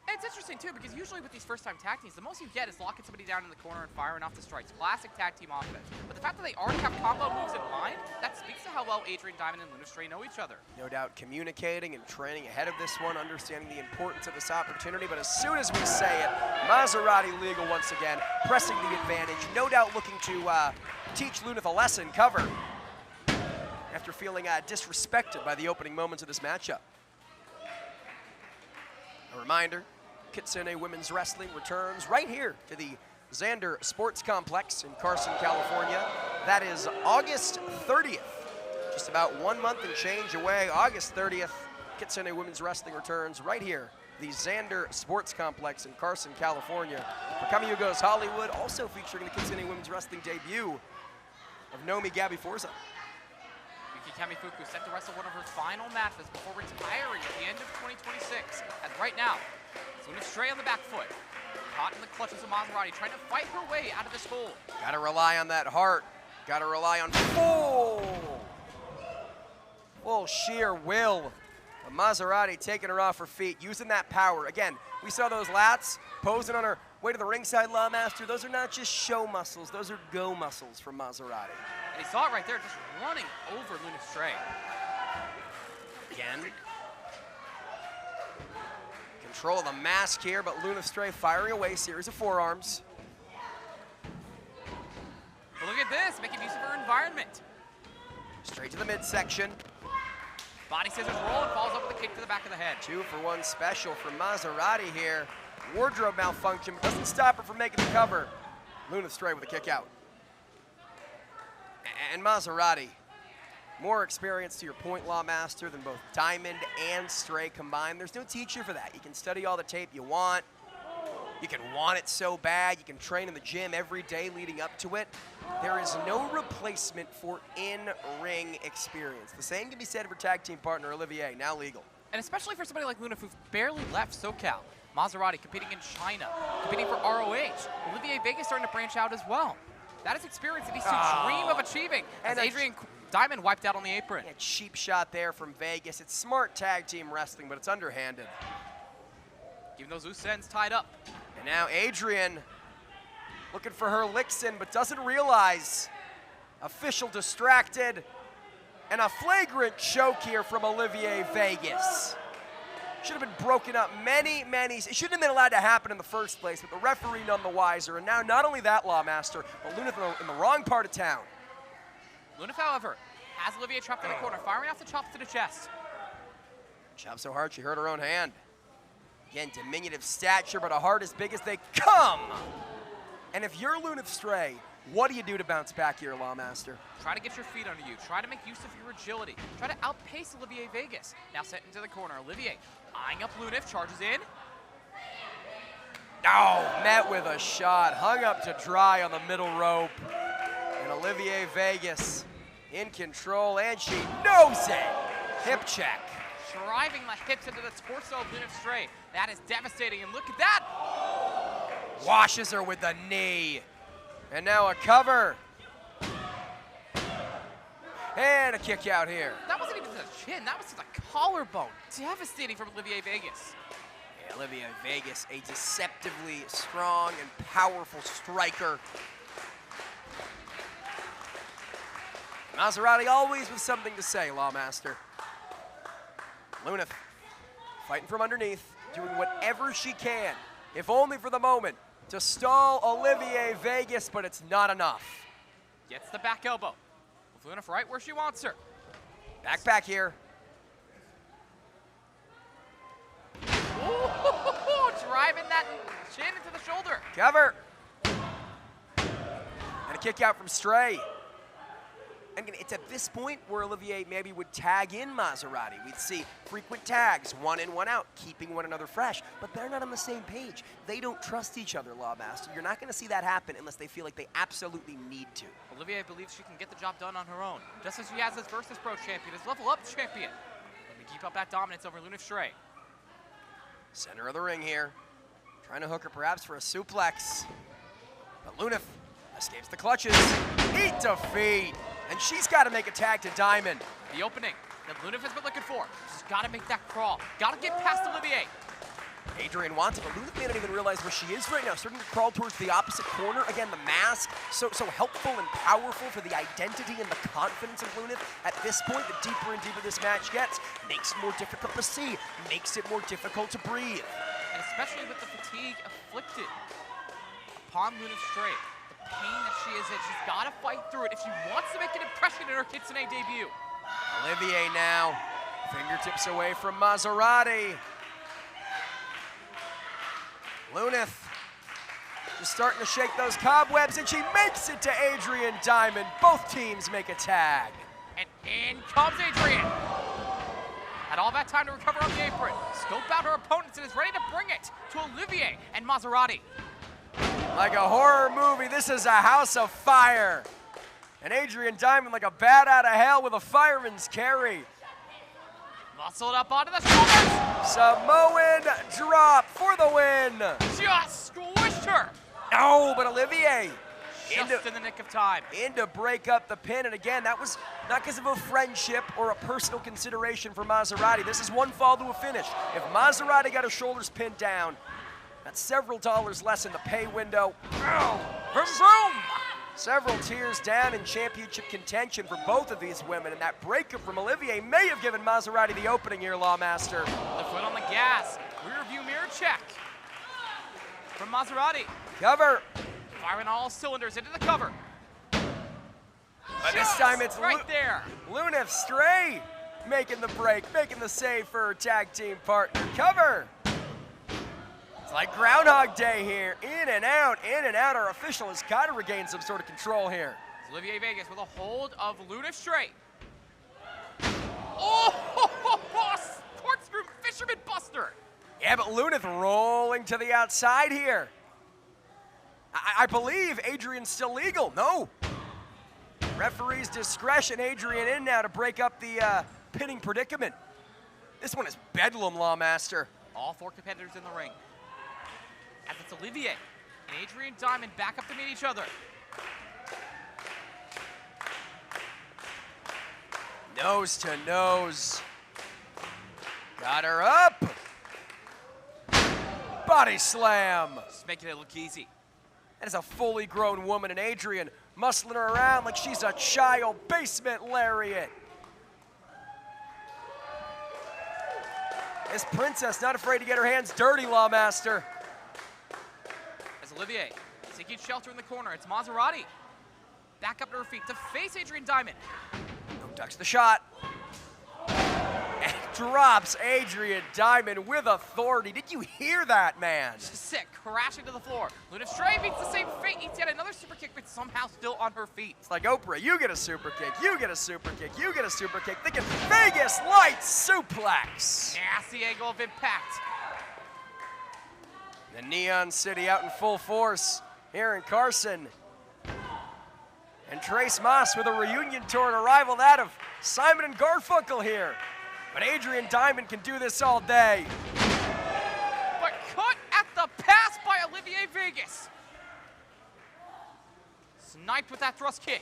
And it's interesting too, because usually with these first-time tag teams, the most you get is locking somebody down in the corner and firing off the strikes. Classic tag team offense. But the fact that they already have combo moves in mind, that speaks to how well Adrienne Diamond and Lunith Stray know each other. No doubt communicating and training ahead of this one, understanding the importance of this opportunity, but as soon as we say it, Mazzerati legal once again, pressing the advantage, no doubt looking to teach Lunith a lesson, cover, after feeling disrespected by the opening moments of this matchup. A reminder, Kitsune Women's Wrestling returns right here to the Xander Sports Complex in Carson, California. That is August 30th. Just about 1 month and change away. August 30th, Kitsune Women's Wrestling returns right here, the Xander Sports Complex in Carson, California. For Kamiyugo's Hollywood, also featuring the Kitsune Women's Wrestling debut of Nomi Gabby Forza. Yuki Kamifuku set to wrestle one of her final matches before retiring at the end of 2026. And right now, Lunith Stray on the back foot, caught in the clutches of Mazzerati, trying to fight her way out of this hold. Gotta rely on that heart. Gotta rely on full sheer will. But Mazzerati taking her off her feet, using that power. Again, we saw those lats posing on her way to the ringside, Lawmaster. Those are not just show muscles, those are go muscles from Mazzerati. And he saw it right there, just running over Lunith Stray. Again. Control of the mask here, but Lunith Stray firing away, series of forearms. But look at this, making use of her environment. Straight to the midsection. Body scissors roll and falls up with a kick to the back of the head. 2-for-1 special from Mazzerati here. Wardrobe malfunction, but doesn't stop her from making the cover. Lunith Stray with a kick out. And Mazzerati, more experience to your point, Lawmaster, than both Diamond and Stray combined. There's no teacher for that. You can study all the tape you want. You can want it so bad. You can train in the gym every day leading up to it. There is no replacement for in-ring experience. The same can be said for tag team partner Olivier, now legal. And especially for somebody like Lunith who's barely left SoCal. Mazzerati competing in China, competing for ROH. Olivier Vegas starting to branch out as well. That is experience that he's to dream of achieving. As Adrienne Diamond wiped out on the apron. A cheap shot there from Vegas. It's smart tag team wrestling, but it's underhanded. Even those loose ends tied up. And now Adrienne looking for her licks in, but doesn't realize. Official distracted. And a flagrant choke here from Olivier Vegas. Should have been broken up many. It shouldn't have been allowed to happen in the first place, but the referee none the wiser. And now not only that, Lawmaster, but Lunith in the wrong part of town. Lunith, however, has Olivier trapped in the corner, firing off the chops to the chest. Chopped so hard she hurt her own hand. Again, diminutive stature, but a heart as big as they come. And if you're Lunith Stray, what do you do to bounce back here, Lawmaster? Try to get your feet under you. Try to make use of your agility. Try to outpace Olivier Vegas. Now set into the corner. Olivier eyeing up Lunith, charges in. Oh, met with a shot. Hung up to dry on the middle rope. And Olivier Vegas in control, and she knows it. Hip check. Driving the hips into the torso of Lunith Stray. That is devastating, and look at that. Washes her with the knee. And now a cover. And a kick out here. That wasn't even to the chin, that was to the collarbone. Devastating from Olivier Vegas. Yeah, Olivier Vegas, a deceptively strong and powerful striker. Mazzerati always with something to say, Lawmaster. Lunith fighting from underneath, doing whatever she can, if only for the moment, to stall Olivier Vegas, but it's not enough. Gets the back elbow. With Lunith right where she wants her. Back here. Ooh, driving that chin into the shoulder. Cover. And a kick out from Stray. I mean, it's at this point where Olivier maybe would tag in Mazzerati. We'd see frequent tags, one in, one out, keeping one another fresh. But they're not on the same page. They don't trust each other, Lawmaster. You're not going to see that happen unless they feel like they absolutely need to. Olivier believes she can get the job done on her own, just as she has as Versus Pro champion, as Level Up champion. Let me keep up that dominance over Lunith Stray. Center of the ring here. Trying to hook her perhaps for a suplex. But Lunith escapes the clutches. Eat defeat. And she's got to make a tag to Diamond. The opening that Lunith has been looking for. She's got to make that crawl. Got to get past Olivier. Adrienne wants it, but Lunith may not even realize where she is right now. Starting to crawl towards the opposite corner. Again, the mask, so helpful and powerful for the identity and the confidence of Lunith. At this point, the deeper and deeper this match gets, makes it more difficult to see, makes it more difficult to breathe. And especially with the fatigue afflicted upon Lunith Stray. The pain that she is in, she's got to fight through it if she wants to make an impression in her Kitsune debut. Olivier now, fingertips away from Mazzerati. Lunith just starting to shake those cobwebs, and she makes it to Adrienne Diamond. Both teams make a tag. And in comes Adrienne. Had all that time to recover on the apron. Scope out her opponents and is ready to bring it to Olivier and Mazzerati. Like a horror movie, this is a house of fire. And Adrienne Diamond like a bat out of hell with a fireman's carry. Muscled up onto the shoulders. Samoan drop for the win. Just squished her. No, but Olivier Just in the nick of time. in to break up the pin. And again, that was not because of a friendship or a personal consideration for Mazzerati. This is one fall to a finish. If Mazzerati got her shoulders pinned down, that's several dollars less in the pay window. Vroom, vroom. Several tiers down in championship contention for both of these women, and that breakup from Olivier may have given Mazzerati the opening here, Lawmaster. The foot on the gas. Rear view mirror check from Mazzerati. Cover. Firing all cylinders into the cover. But this time it's right there. Lunith Stray making the break, making the save for her tag team partner. Cover. It's like Groundhog Day here. In and out, in and out. Our official has got to regain some sort of control here. It's Olivier Vegas with a hold of Lunith Stray. Oh, corkscrew fisherman buster. Yeah, but Lunith rolling to the outside here. I believe Adrienne's still legal. No. Referee's discretion. Adrienne in now to break up the pinning predicament. This one is bedlam, Lawmaster. All four competitors in the ring. As it's Olivier and Adrienne Diamond back up to meet each other. Nose to nose. Got her up. Body slam. Just making it look easy. That is a fully grown woman, and Adrienne muscling her around like she's a child. Basement lariat. This princess not afraid to get her hands dirty, Lawmaster. As Olivier seeking shelter in the corner, it's Mazzerati. Back up to her feet to face Adrienne Diamond. Ducks the shot. And drops Adrienne Diamond with authority. Did you hear that, man? Sick, crashing to the floor. Lunith Stray meets the same fate, eats yet another super kick, but somehow still on her feet. It's like Oprah, you get a super kick, you get a super kick, you get a super kick. Thinking Vegas lights suplex. Nasty angle of impact. The Neon City out in full force here in Carson. And Trace Moss with a reunion tour to rival that of Simon and Garfunkel here. But Adrienne Diamond can do this all day. But cut at the pass by Olivier Vegas. Sniped with that thrust kick.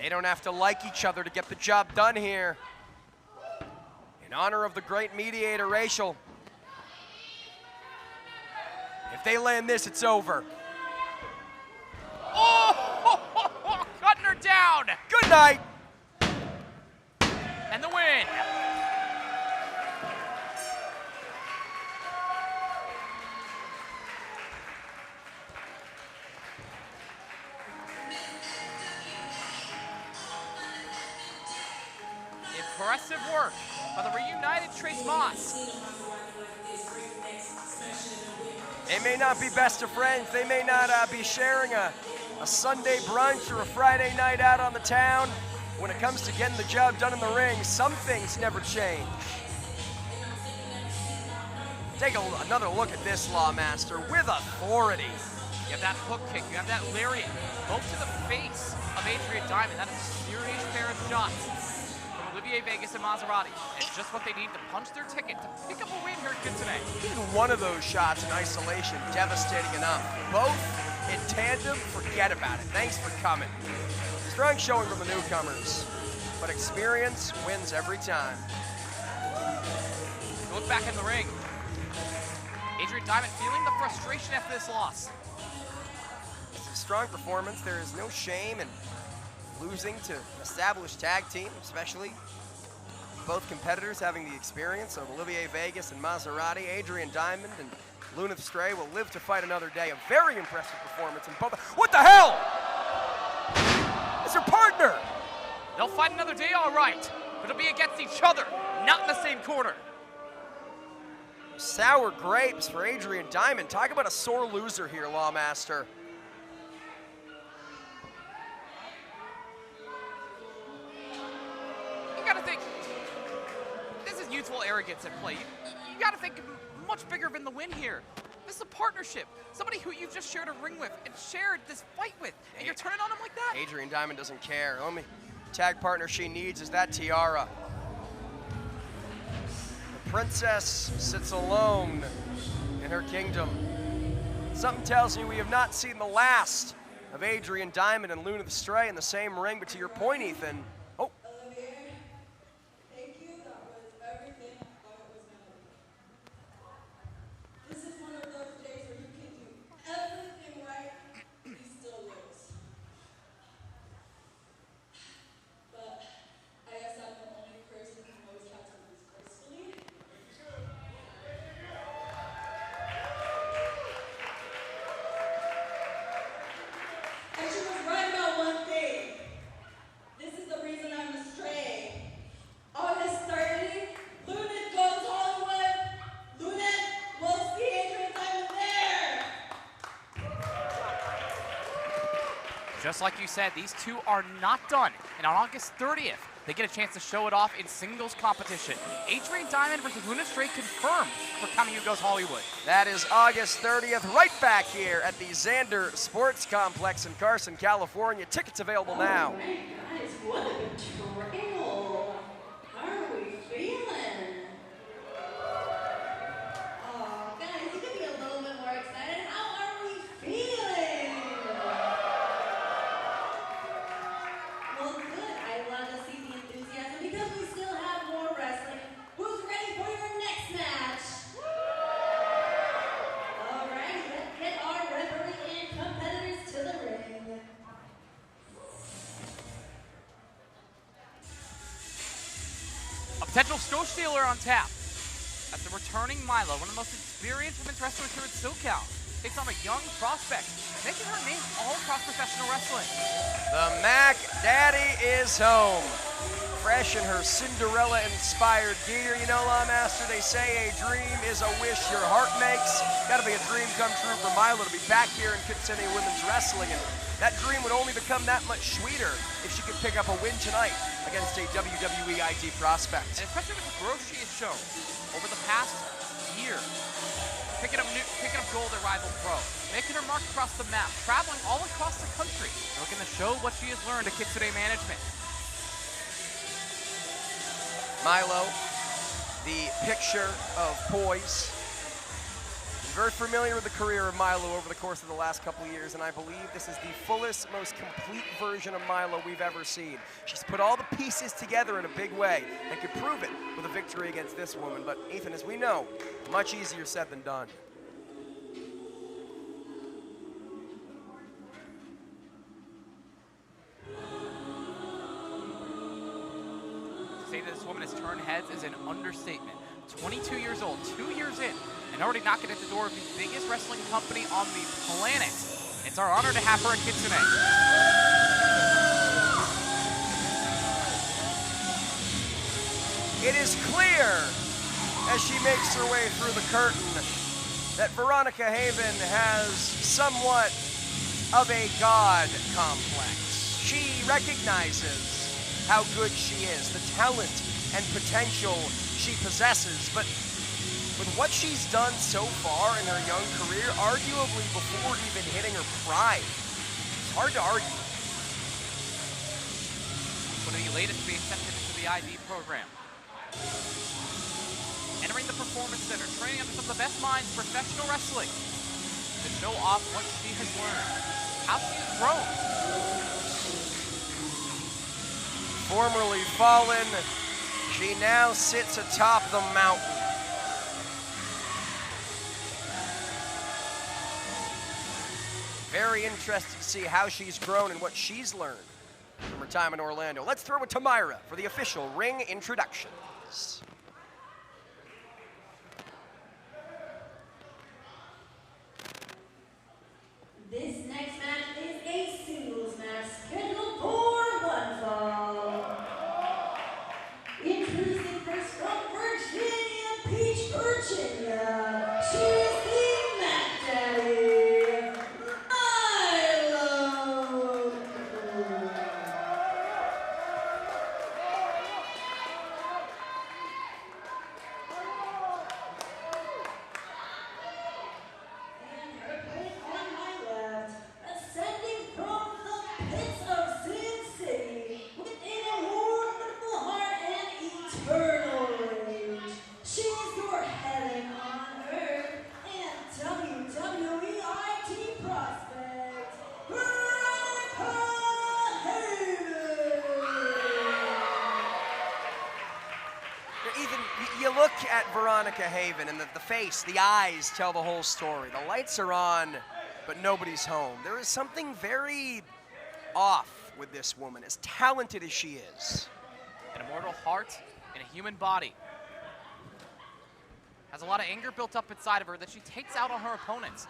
They don't have to like each other to get the job done here. In honor of the great mediator, Rachel. If they land this, it's over. Oh, cutting her down. Good night. And the win. Impressive work by the reunited Trace Moss. They may not be best of friends. They may not be sharing a Sunday brunch or a Friday night out on the town. When it comes to getting the job done in the ring, some things never change. Take another look at this Lawmaster with authority. You have that hook kick, you have that lariat, both to the face of Adrienne Diamond. That is a serious pair of shots from Olivier Vegas and Mazzerati. And just what they need to punch their ticket to pick up a win here at Kitsune. Even one of those shots in isolation, devastating enough. Both in tandem, forget about it. Thanks for coming. Strong showing from the newcomers, but experience wins every time. Look back in the ring. Adrienne Diamond feeling the frustration after this loss. It's a strong performance. There is no shame in losing to an established tag team, especially both competitors having the experience of Olivier Vegas and Mazzerati. Adrienne Diamond and Lunith Stray will live to fight another day. A very impressive performance in both. What the hell? It's her partner. They'll fight another day, all right, but it'll be against each other, not in the same corner. Sour grapes for Adrienne Diamond. Talk about a sore loser here, Lawmaster. You gotta think, this is youthful arrogance at play. You gotta think much bigger than the win here. This is a partnership. Somebody who you just shared a ring with and shared this fight with, and you're turning on him like that? Adrienne Diamond doesn't care. The only tag partner she needs is that tiara. The princess sits alone in her kingdom. Something tells me we have not seen the last of Adrienne Diamond and Lunith Stray in the same ring, but to your point, Ethan, Olivier, thank you. That was everything I thought it was going to be. This is one of those days where you can do everything right, you still lose. But I guess I'm the only person who knows how to lose gracefully. And she was right about one thing. This is the reason I'm astray. August 30, Lunith goes Hollywood. Lunith will see Adrienne Diamond there. Just like you said, these two are not done. And on August 30th, they get a chance to show it off in singles competition. Adrienne Diamond versus Lunith Stray confirmed for Coming You Goes Hollywood. that is August 30th, right back here at the Xander Sports Complex in Carson, California. Tickets available now. All right, guys, what a betrayal. How are we feeling? Oh, guys, you could be a little bit more excited. How are we feeling? Well, good. I love to see the enthusiasm because we still have more wrestling. Who's ready for your next match? All right, let's get our referee and competitors to the ring. A potential stroke stealer on tap. That's the returning Mylo, one of the most experienced women's wrestlers here at SoCal. Takes on a young prospect, making her name all across professional wrestling. The Mac Daddy is home. Fresh in her Cinderella-inspired gear. You know, Lawmaster, they say a dream is a wish your heart makes. Gotta be a dream come true for Mylo to be back here in Kitsune Women's Wrestling. And that dream would only become that much sweeter if she could pick up a win tonight against a WWE ID prospect. And especially with the growth she has shown over the past year. Picking up gold at Rival Pro, making her mark across the map, traveling all across the country, looking to show what she has learned to Kitsune management. Mylo, the picture of poise. Very familiar with the career of Mylo over the course of the last couple of years, and I believe this is the fullest, most complete version of Mylo we've ever seen. She's put all the pieces together in a big way and could prove it with a victory against this woman. But Ethan, as we know, much easier said than done. To say that this woman has turned heads is an understatement. 22 years old, 2 years in, and already knocking at the door of the biggest wrestling company on the planet. It's our honor to have her at Kitsune. It is clear as she makes her way through the curtain that Veronica Haven has somewhat of a god complex. She recognizes how good she is, the talent and potential she possesses, but with what she's done so far in her young career, arguably before even hitting her prime, it's hard to argue. One of the latest to be accepted into the ID program. Entering the Performance Center, training under some of the best minds in professional wrestling to show off what she has learned, how she has grown. Formerly fallen, she now sits atop the mountain. Very interested to see how she's grown and what she's learned from her time in Orlando. Let's throw it to Myra for the official ring introductions. This next match is a singles match scheduled for one fall. Introducing first from Virginia Beach, Virginia. She is the Mac Daddy, Mylo. And her opponent on my left, ascending from the pits of Sin City, with an wonderful heart and eternal rage. She is your heaven on earth and WWE IT prospect, Veronica Haven. Ethan, you look at Veronica Haven and the face, the eyes tell the whole story. The lights are on, but nobody's home. There is something very off with this woman, as talented as she is. An immortal heart and a human body. Has a lot of anger built up inside of her that she takes out on her opponents.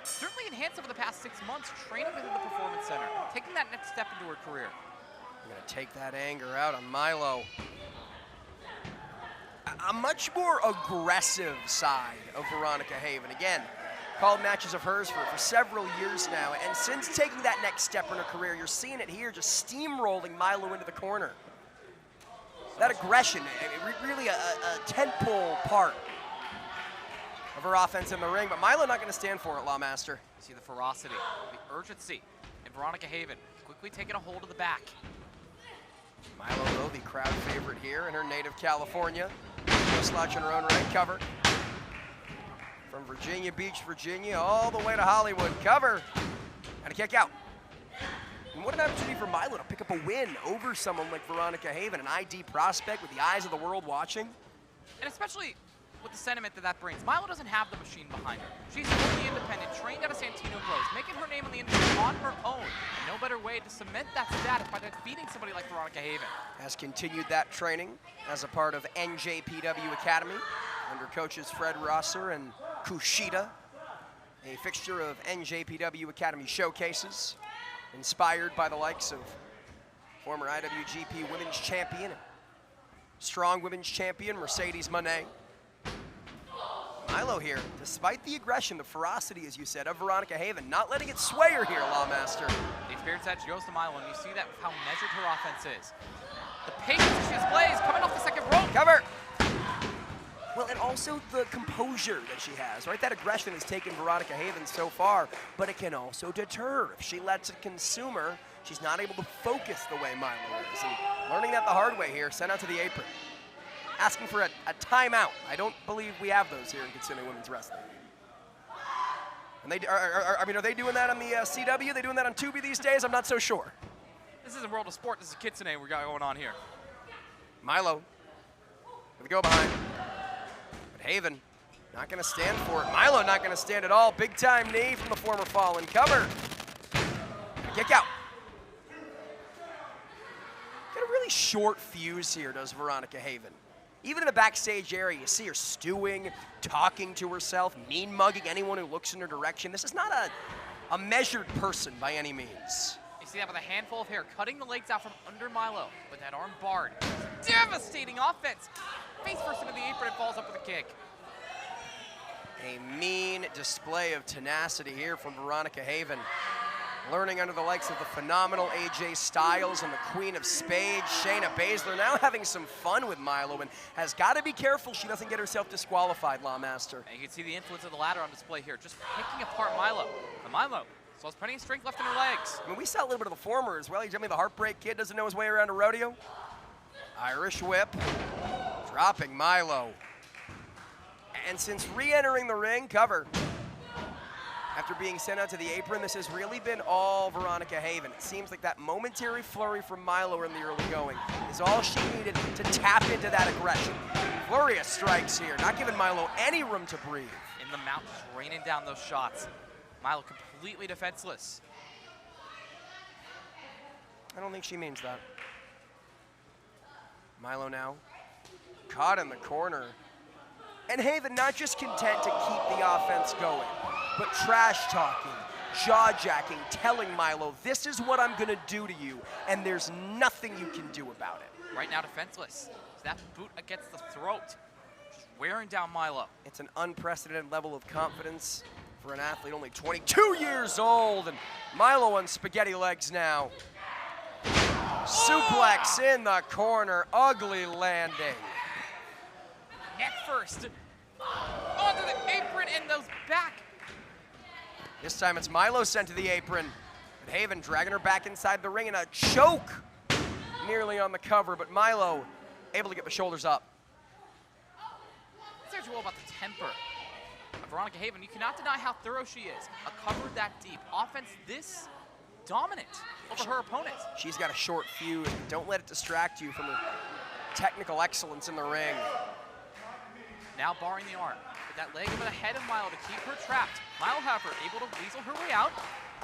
Certainly enhanced over the past 6 months, training within the Performance Center, taking that next step into her career. I'm gonna take that anger out on Mylo. A much more aggressive side of Veronica Haven. Again, called matches of hers for several years now, and since taking that next step in her career, you're seeing it here, just steamrolling Mylo into the corner. That aggression, really a tentpole part of her offense in the ring, but Mylo not gonna stand for it, Lawmaster. You see the ferocity, the urgency in Veronica Haven, quickly taking a hold of the back. Mylo, though, the crowd favorite here in her native California. No slouch in her own right, cover. From Virginia Beach, Virginia, all the way to Hollywood, cover. And a kick out. And what an opportunity for Mylo to pick up a win over someone like Veronica Haven, an ID prospect with the eyes of the world watching. And especially with the sentiment that brings. Mylo doesn't have the machine behind her. She's fully independent, trained out of Santino Groves, making her name in the industry on her own. And no better way to cement that status by defeating somebody like Veronica Haven. Has continued that training as a part of NJPW Academy under coaches Fred Rosser and Kushida, a fixture of NJPW Academy showcases, inspired by the likes of former IWGP Women's Champion and strong Women's Champion Mercedes Monet. Mylo here, despite the aggression, the ferocity, as you said, of Veronica Haven, not letting it sway her here, Lawmaster. The experience edge goes to Mylo, and you see that with how measured her offense is. The patience she displays coming off the second rope. Cover! Well, and also the composure that she has, right? That aggression has taken Veronica Haven so far, but it can also deter. If she lets it consume her, she's not able to focus the way Mylo is. And learning that the hard way here, sent out to the apron. Asking for a timeout. I don't believe we have those here in Kitsune Women's Wrestling. And are they doing that on the CW? They doing that on Tubi these days? I'm not so sure. This isn't World of Sport. This is Kitsune we got going on here. Mylo with a go behind. But Haven not going to stand for it. Mylo not going to stand at all. Big time knee from the former Fallen. Cover. Kick out. Got a really short fuse here, does Veronica Haven. Even in the backstage area, you see her stewing, talking to herself, mean-mugging anyone who looks in her direction. This is not a measured person by any means. You see that with a handful of hair, cutting the legs out from under Mylo with that arm barred. devastating offense. Face first into the apron and falls up with a kick. A mean display of tenacity here from Veronica Haven. Learning under the likes of the phenomenal AJ Styles and the Queen of Spades, Shayna Baszler, now having some fun with Mylo, and has got to be careful she doesn't get herself disqualified, Lawmaster. And you can see the influence of the ladder on display here, just picking apart Mylo. And Mylo still has plenty of strength left in her legs. I mean, we saw a little bit of the former as well. You tell me the Heartbreak Kid doesn't know his way around a rodeo? Irish whip, dropping Mylo. And since re-entering the ring, cover. After being sent out to the apron, this has really been all Veronica Haven. It seems like that momentary flurry from Mylo in the early going is all she needed to tap into that aggression. Flurry of strikes here, not giving Mylo any room to breathe. In the mount, just raining down those shots. Mylo completely defenseless. I don't think she means that. Mylo now, caught in the corner. And Haven not just content to keep the offense going, but trash talking, jaw-jacking, telling Mylo, this is what I'm gonna do to you, and there's nothing you can do about it. Right now defenseless. That boot against the throat, just wearing down Mylo. It's an unprecedented level of confidence for an athlete only 22 years old, and Mylo on spaghetti legs now. Suplex in the corner, ugly landing. Neck first, onto the apron and those back. This time it's Mylo sent to the apron, but Haven dragging her back inside the ring in a choke. Nearly on the cover, but Mylo able to get the shoulders up. What's all about the temper of Veronica Haven? You cannot deny how thorough she is. A cover that deep, offense this dominant over her opponent. She's got a short fuse. Don't let it distract you from her technical excellence in the ring. Now barring the arm, with that leg over the head of Mylo to keep her trapped. Mylo, however, able to weasel her way out.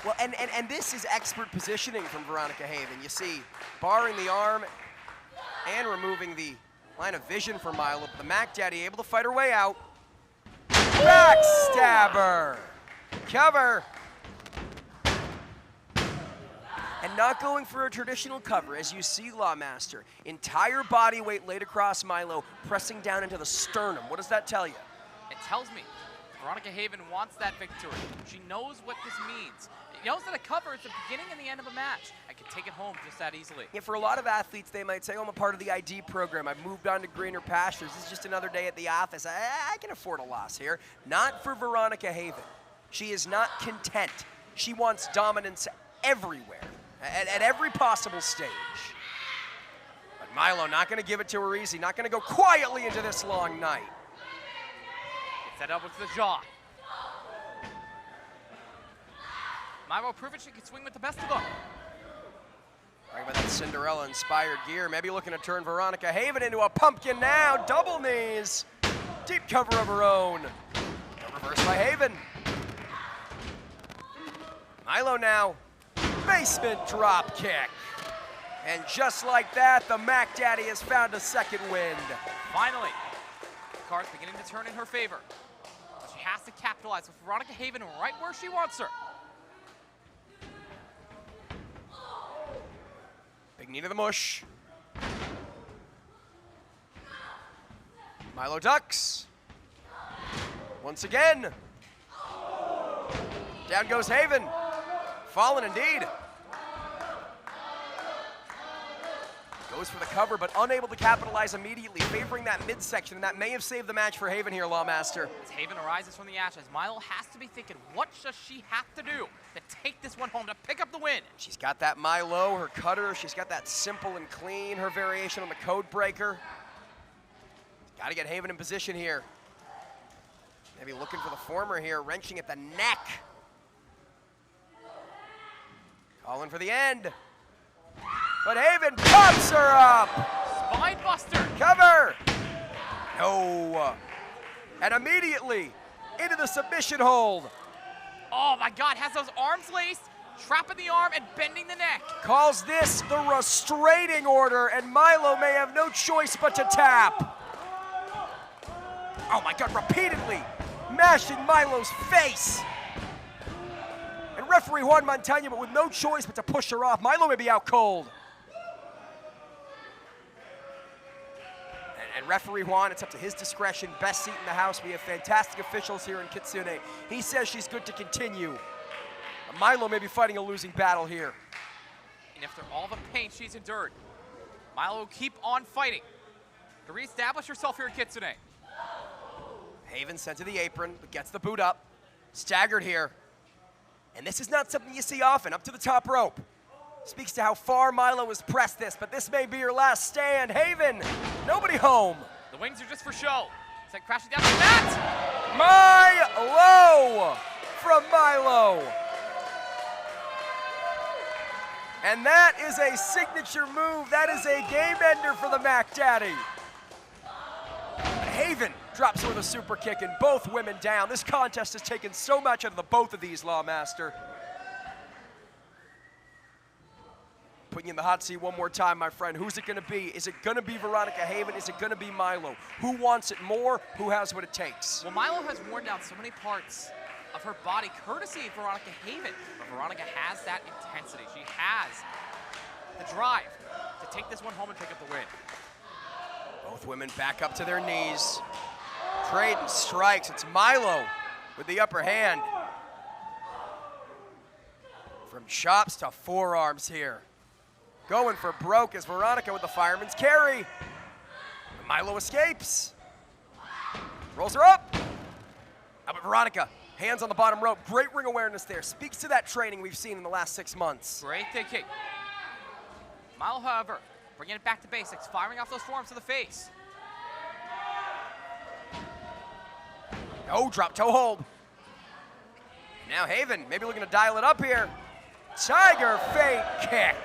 Well, and this is expert positioning from Veronica Haven. You see, barring the arm and removing the line of vision for Mylo, but the Mac Daddy able to fight her way out. Backstabber! Cover! And not going for a traditional cover, as you see, Lawmaster. Entire body weight laid across Mylo, pressing down into the sternum. What does that tell you? It tells me Veronica Haven wants that victory. She knows what this means. She knows that a cover is the beginning and the end of a match. I can take it home just that easily. Yeah, for a lot of athletes, they might say, oh, I'm a part of the ID program. I've moved on to greener pastures. This is just another day at the office. I can afford a loss here. Not for Veronica Haven. She is not content. She wants dominance everywhere, at every possible stage. But Mylo not going to give it to her easy. Not going to go quietly into this long night. Gets that elbow to the jaw. Mylo proving she can swing with the best of them. Talking about that Cinderella-inspired gear. Maybe looking to turn Veronica Haven into a pumpkin now. Double knees. Deep cover of her own. Reversed by Haven. Mylo now. Basement drop kick. And just like that, the Mac Daddy has found a second wind. Finally, the card's beginning to turn in her favor. But she has to capitalize with Veronica Haven right where she wants her. Big knee to the mush. Mylo ducks. Once again. Down goes Haven. Fallen indeed. Goes for the cover, but unable to capitalize immediately, favoring that midsection, and that may have saved the match for Haven here, Lawmaster. As Haven arises from the ashes, Mylo has to be thinking, what does she have to do to take this one home, to pick up the win? She's got that Mylo, her cutter. She's got that simple and clean, her variation on the code breaker. Got to get Haven in position here. Maybe looking for the former here, wrenching at the neck. Calling for the end. But Haven pops her up. Spine buster. Cover. No. And immediately into the submission hold. Oh my God, has those arms laced, trapping the arm and bending the neck. Calls this the restraining order, and Mylo may have no choice but to tap. Oh my God, repeatedly mashing Mylo's face. And referee Juan Montaño, but with no choice but to push her off. Mylo may be out cold. And referee Juan, it's up to his discretion. Best seat in the house. We have fantastic officials here in Kitsune. He says she's good to continue. Mylo may be fighting a losing battle here. And after all the pain she's endured, Mylo will keep on fighting to reestablish herself here in Kitsune. Haven sent to the apron, but gets the boot up. Staggered here. And this is not something you see often, up to the top rope. Speaks to how far Mylo has pressed this, but this may be her last stand. Haven, nobody home. The wings are just for show. It's like crashing down the mat. Mylo from Mylo. And that is a signature move. That is a game ender for the Mac Daddy. Haven drops her with a super kick and both women down. This contest has taken so much out of the both of these, Lawmaster. Putting you in the hot seat one more time, my friend. Who's it gonna be? Is it gonna be Veronica Haven? Is it gonna be Mylo? Who wants it more? Who has what it takes? Well, Mylo has worn down so many parts of her body, courtesy of Veronica Haven. But Veronica has that intensity. She has the drive to take this one home and pick up the win. Both women back up to their knees. Trading strikes. It's Mylo with the upper hand. From chops to forearms here. Going for broke is Veronica with the fireman's carry. And Mylo escapes. Rolls her up. How about Veronica? Hands on the bottom rope. Great ring awareness there. Speaks to that training we've seen in the last 6 months. Great thinking. Mylo, however, bringing it back to basics, firing off those forearms to the face. Oh, drop toe hold. Now Haven, maybe looking to dial it up here. Tiger fake kick.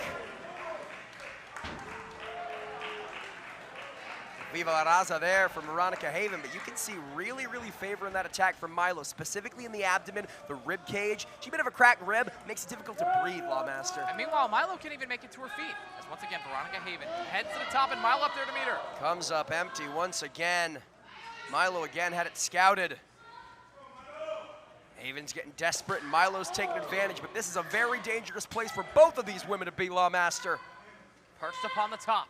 Viva la raza there from Veronica Haven, but you can see really favoring that attack from Mylo, specifically in the abdomen, the rib cage. She a bit of a cracked rib, makes it difficult to breathe, Lawmaster. And meanwhile, Mylo can't even make it to her feet. As once again, Veronica Haven heads to the top and Mylo up there to meet her. Comes up empty once again. Mylo again had it scouted. Haven's getting desperate and Mylo's taking advantage, but this is a very dangerous place for both of these women to be, Lawmaster. Perched upon the top.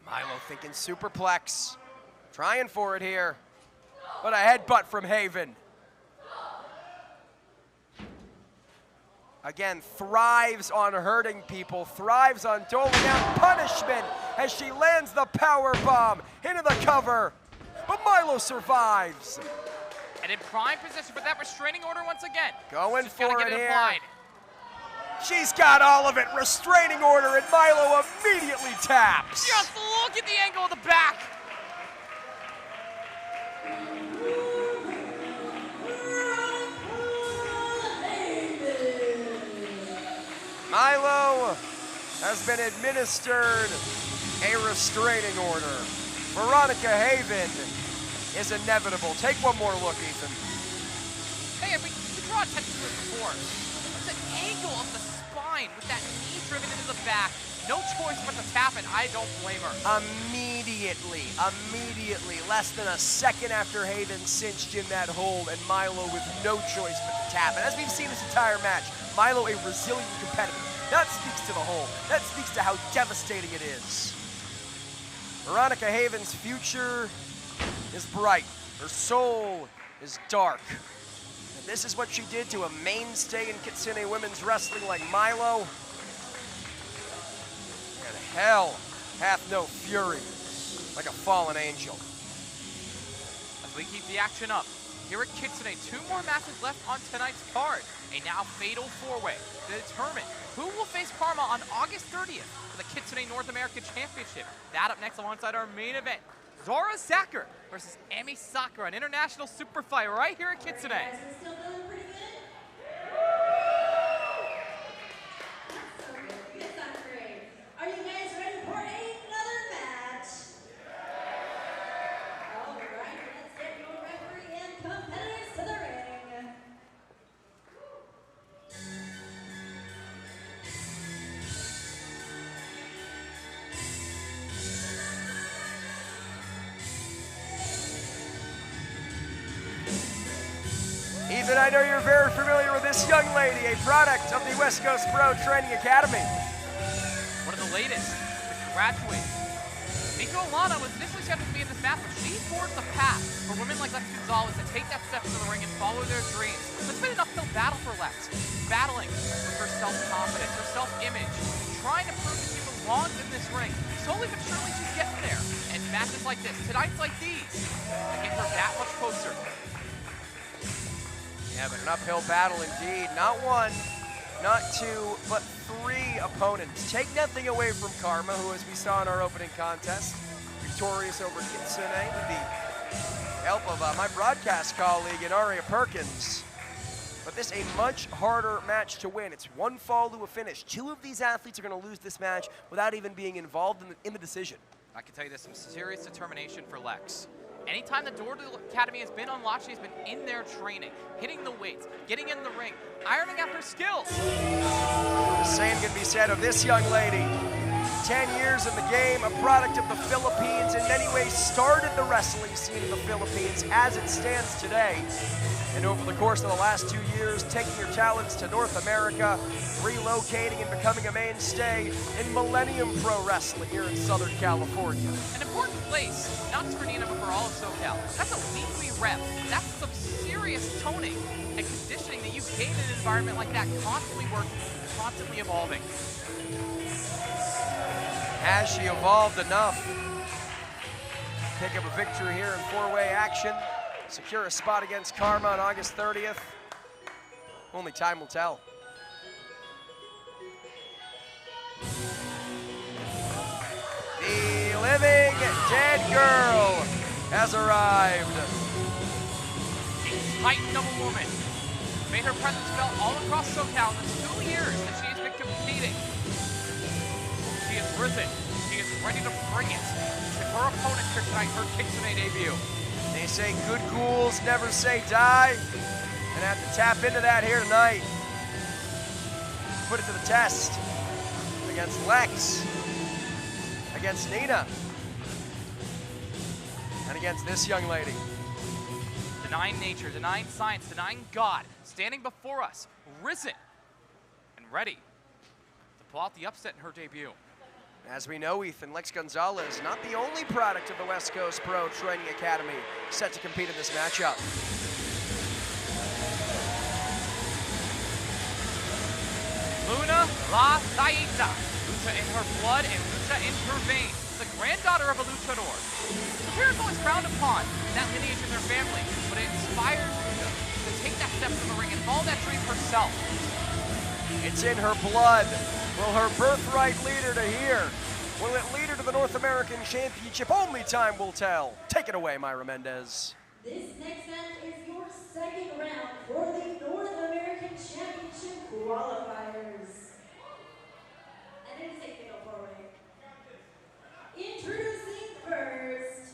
Mylo thinking superplex. Trying for it here. But a headbutt from Haven. Again, thrives on hurting people, thrives on doling out punishment as she lands the power bomb into the cover. But Mylo survives. And in prime position for that restraining order once again. Going She's for it here. applied. She's got all of it. Restraining order, and Mylo immediately taps. Just look at the angle of the back. Mylo has been administered a restraining order. Veronica Haven is inevitable. Take one more look, Ethan. Hey, we draw attention to it before. The angle of the spine with that knee driven into the back. No choice but to tap it. I don't blame her. Immediately, less than a second after Haven cinched in that hold, and Mylo with no choice but to tap. And as we've seen this entire match, Mylo a resilient competitor. That speaks to the hold. That speaks to how devastating it is. Veronica Haven's future is bright. Her soul is dark. And this is what she did to a mainstay in Kitsune women's wrestling like Mylo. And hell hath no fury like a fallen angel. As we keep the action up, here at Kitsune, 2 more matches left on tonight's card. A now fatal 4-way to determine who will face Carma on August 30th for the Kitsune North American Championship. That up next alongside our main event. Zara Zakher versus Emi Sakura, an international super fight right here at Kitsune. Guys, we're still feeling pretty good? That's so good. You guys sound great. Are you guys ready for another match? All right, let's get your referee and competitors to the ring. Ethan, I know you're very familiar with this young lady, a product of the West Coast Pro Training Academy. One of the latest to graduate Mylo was initially scheduled to be in this match, but she forged the path for women like Lex Gonzalez to take that step into the ring and follow their dreams. So it's been an uphill battle for Lex, battling with her self-confidence, her self-image, trying to prove that she belongs in this ring. Slowly but surely she's getting there. And matches like this, tonight's like these, that get her that much closer. Yeah, but an uphill battle indeed. Not one, not two, but three opponents. Take nothing away from Carma, who, as we saw in our opening contest, victorious over Kitsune with the help of my broadcast colleague, Inaria Perkins. But this a much harder match to win. It's one fall to a finish. Two of these athletes are going to lose this match without even being involved in the decision. I can tell you there's some serious determination for Lex. Anytime the door to the academy has been unlocked, she's been in there training, hitting the weights, getting in the ring, ironing out her skills. The same can be said of this young lady. 10 years in the game, a product of the Philippines, in many ways started the wrestling scene in the Philippines as it stands today. And over the course of the last 2 years, taking her talents to North America, relocating and becoming a mainstay in Millennium Pro Wrestling here in Southern California. An important place, not just for Nina, but for all of SoCal. That's a weekly rep. That's some serious toning and conditioning that you gain in an environment like that, constantly working, constantly evolving. Has she evolved enough? Pick up a victory here in four-way action. Secure a spot against Carma on August 30th. Only time will tell. The living dead girl has arrived. A titan of a woman. Made her presence felt all across SoCal in the 2 years that she has been competing. She has risen. She is ready to bring it to her opponent here tonight, her Kitsune debut. They say good ghouls never say die, and have to tap into that here tonight. Put it to the test against Lex, against Nina, and against this young lady. Denying nature, denying science, denying God, standing before us, risen and ready to pull out the upset in her debut. As we know, Ethan, Lex Gonzalez, not the only product of the West Coast Pro Training Academy, set to compete in this matchup. Luna La Zaeta. Lucha in her blood and lucha in her veins. The granddaughter of a luchador. The parents always frowned upon that lineage in their family, but it inspires Luna to take that step to the ring and follow that dream herself. It's in her blood. Will her birthright lead her to here? Will it lead her to the North American Championship? Only time will tell. Take it away, Myra Mendez. This next match is your second round for the North American Championship qualifiers. I didn't say fatal four-way. Introducing first,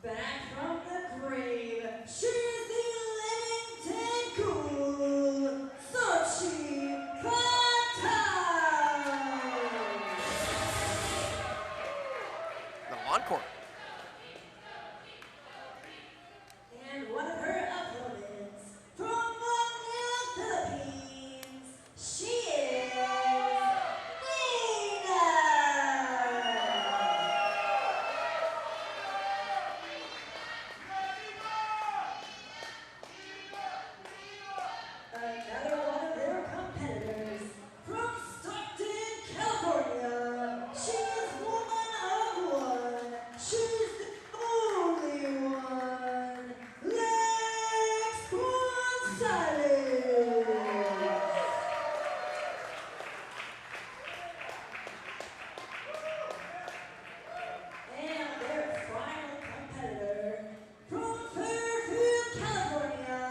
back from the grave, she is the living dead ghoul, Xochi Fatale. Little encore. And one of her opponents from Manila, Philippines, she is Nina. Another one of their competitors from Stockton, California. She is woman of one. She's the only one. Lex Gonzalez. And their final competitor from Fairfield, California,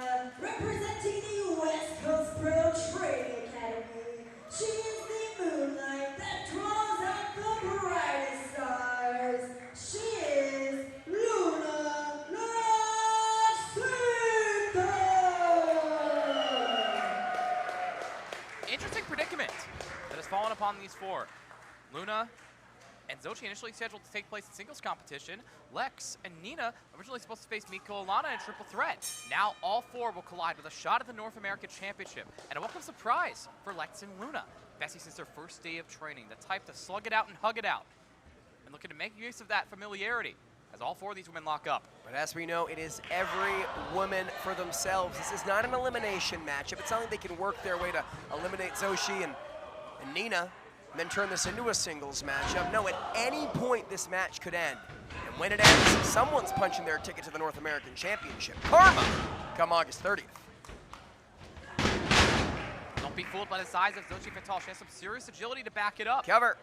representing the West Coast Pro Training Academy. She is the moonlight that draws out the brightest stars. She is Luna Zaeta. Interesting predicament that has fallen upon these four. Luna and Xochi initially scheduled to take place in singles competition. Lex and Nina originally supposed to face Mylo in a triple threat. Now all four will collide with a shot at the North American Championship. And a welcome surprise for Lex and Luna. Bessie since their first day of training, the type to slug it out and hug it out. and looking to make use of that familiarity as all 4 of these women lock up. But as we know, it is every woman for themselves. This is not an elimination matchup. It's not like they can work their way to eliminate Xochi and Nina and then turn this into a singles matchup. No, at any point this match could end. And when it ends, someone's punching their ticket to the North American Championship. Carma, come August 30th. Don't be fooled by the size of Xochi Fatale. She has some serious agility to back it up. Cover.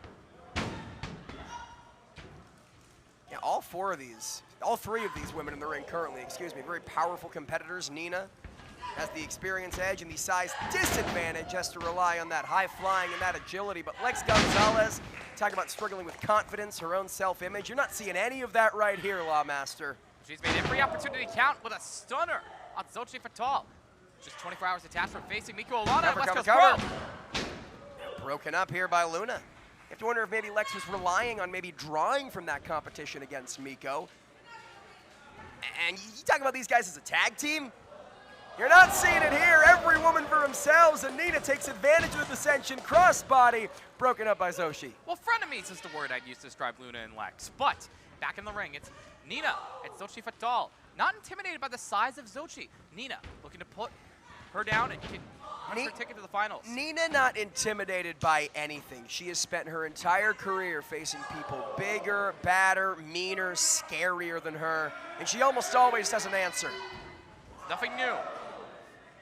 Yeah, all 3 of these women in the ring currently, very powerful competitors. Nina has the experience edge and the size disadvantage, has to rely on that high flying and that agility. But Lex Gonzalez, talking about struggling with confidence, her own self-image. You're not seeing any of that right here, Lawmaster. She's made every opportunity count with a stunner on Xochi Fatale. Just 24 hours attached from facing Miko Olana at West Coast Pro. Broken up here by Luna. You have to wonder if maybe Lex was relying on maybe drawing from that competition against Miko. And you talk about these guys as a tag team? You're not seeing it here. Every woman for themselves, and Nina takes advantage of the dissension. Crossbody broken up by Xochi. Well, frenemies is the word I'd use to describe Luna and Lex. But back in the ring, it's Nina and Xochi Fatale. Not intimidated by the size of Xochi. Nina looking to put her down and get her ticket to the finals. Nina not intimidated by anything. She has spent her entire career facing people bigger, badder, meaner, scarier than her, and she almost always has an answer. Nothing new.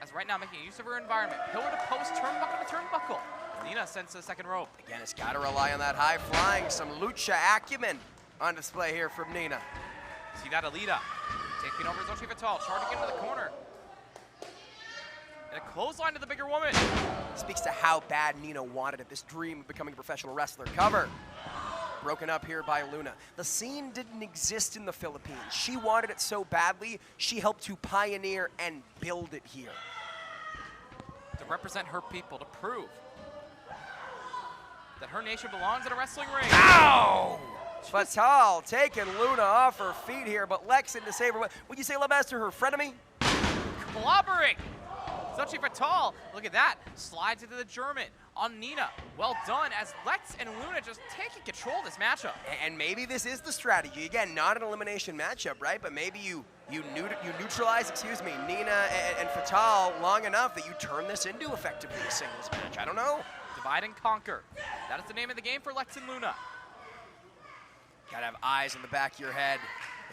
As right now making use of her environment. Pillar to post, turnbuckle to turnbuckle. Nina sends to the second rope. Again, it's got to rely on that high flying, some lucha acumen on display here from Nina. See that Alita taking over Xochi Fatale, charging into the corner. And a clothesline to the bigger woman. Speaks to how bad Nina wanted it, this dream of becoming a professional wrestler. Cover. Broken up here by Luna. The scene didn't exist in the Philippines. She wanted it so badly, she helped to pioneer and build it here. To represent her people, to prove that her nation belongs in a wrestling ring. Ow! Fatale taking Luna off her feet here, but Lex in to save her. Would you say, Lawmaster, her frenemy? Clobbering. Xochi Fatale, look at that, slides into the German on Nina. Well done as Lex and Luna just taking control of this matchup. And maybe this is the strategy. Again, not an elimination matchup, right? But maybe you neutralize, Nina and Fatale long enough that you turn this into effectively a singles match. I don't know. Divide and conquer. That is the name of the game for Lex and Luna. Gotta have eyes in the back of your head.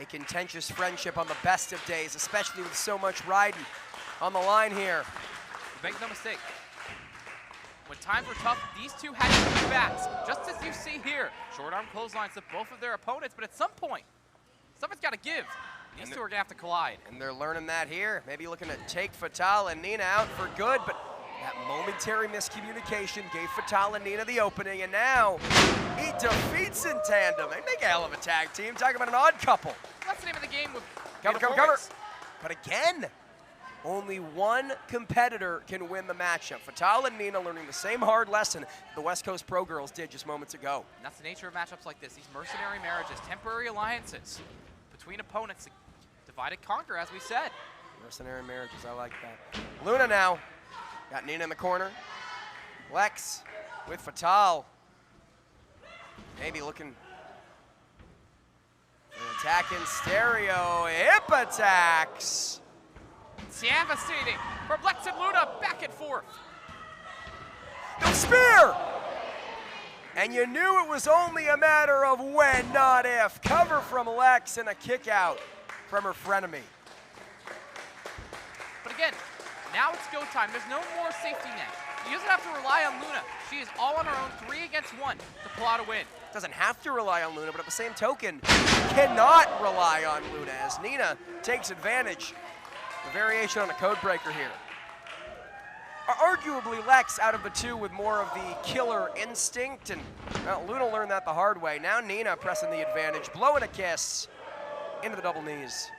A contentious friendship on the best of days, especially with so much riding on the line here. Make no mistake. When times were tough, these two had to be backs, just as you see here. Short arm clotheslines to both of their opponents, but at some point, something's got to give. These two are going to have to collide. And they're learning that here. Maybe looking to take Fatale and Nina out for good, but that momentary miscommunication gave Fatale and Nina the opening, and now he defeats in tandem. They make a hell of a tag team. Talk about an odd couple. That's the name of the game with cover. But again, only one competitor can win the matchup. Fatale and Nina learning the same hard lesson the West Coast Pro Girls did just moments ago. And that's the nature of matchups like this, these mercenary marriages, temporary alliances between opponents. Divide and conquer, as we said. Mercenary marriages, I like that. Luna now. Got Nina in the corner. Lex with Fatale. Maybe looking for an attack in stereo. Hip attacks. Devastating from Lex and Luna, back and forth. No spear! And you knew it was only a matter of when, not if. Cover from Lex and a kick out from her frenemy. But again, now it's go time. There's no more safety net. She doesn't have to rely on Luna. She is all on her own, 3 against 1 to pull out a win. Doesn't have to rely on Luna, but at the same token, cannot rely on Luna as Nina takes advantage. The variation on a code breaker here. Arguably Lex out of the two with more of the killer instinct, and well, Luna learned that the hard way. Now Nina pressing the advantage, blowing a kiss into the double knees.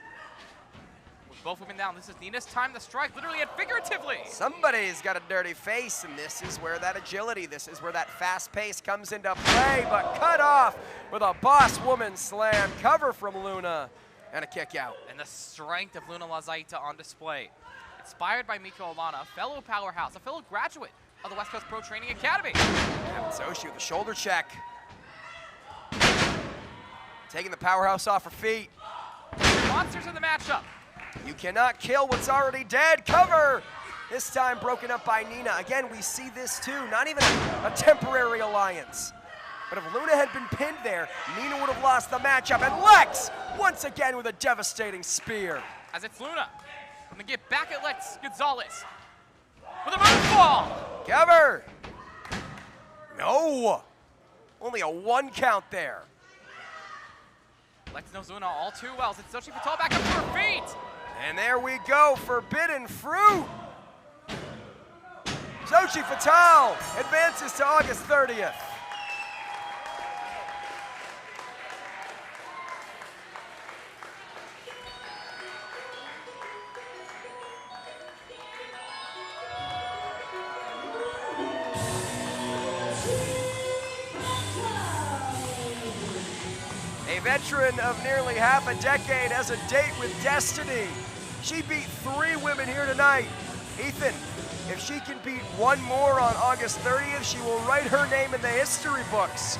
With both women down, this is Nina's time to strike, literally and figuratively. Somebody's got a dirty face, and this is where that agility, this is where that fast pace comes into play, but cut off with a boss woman slam. Cover from Luna. And a kick out. And the strength of Luna Zaeta on display. Inspired by Miko Olana, a fellow powerhouse, a fellow graduate of the West Coast Pro Training Academy. And Xochi with a shoulder check. Taking the powerhouse off her feet. Monsters in the matchup. You cannot kill what's already dead. Cover! This time broken up by Nina. Again, we see this too. Not even a temporary alliance. But if Luna had been pinned there, Nina would have lost the matchup. And Lex, once again with a devastating spear. As it's Luna. I'm gonna get back at Lex Gonzalez. With a moonfall! Cover! No! Only a 1 count there. Lex knows Luna all too well. It's Xochi Fatale back up to her feet. And there we go, forbidden fruit. Xochi Fatale advances to August 30th. A veteran of nearly half a decade has a date with destiny. She beat 3 women here tonight. Ethan, if she can beat 1 more on August 30th, she will write her name in the history books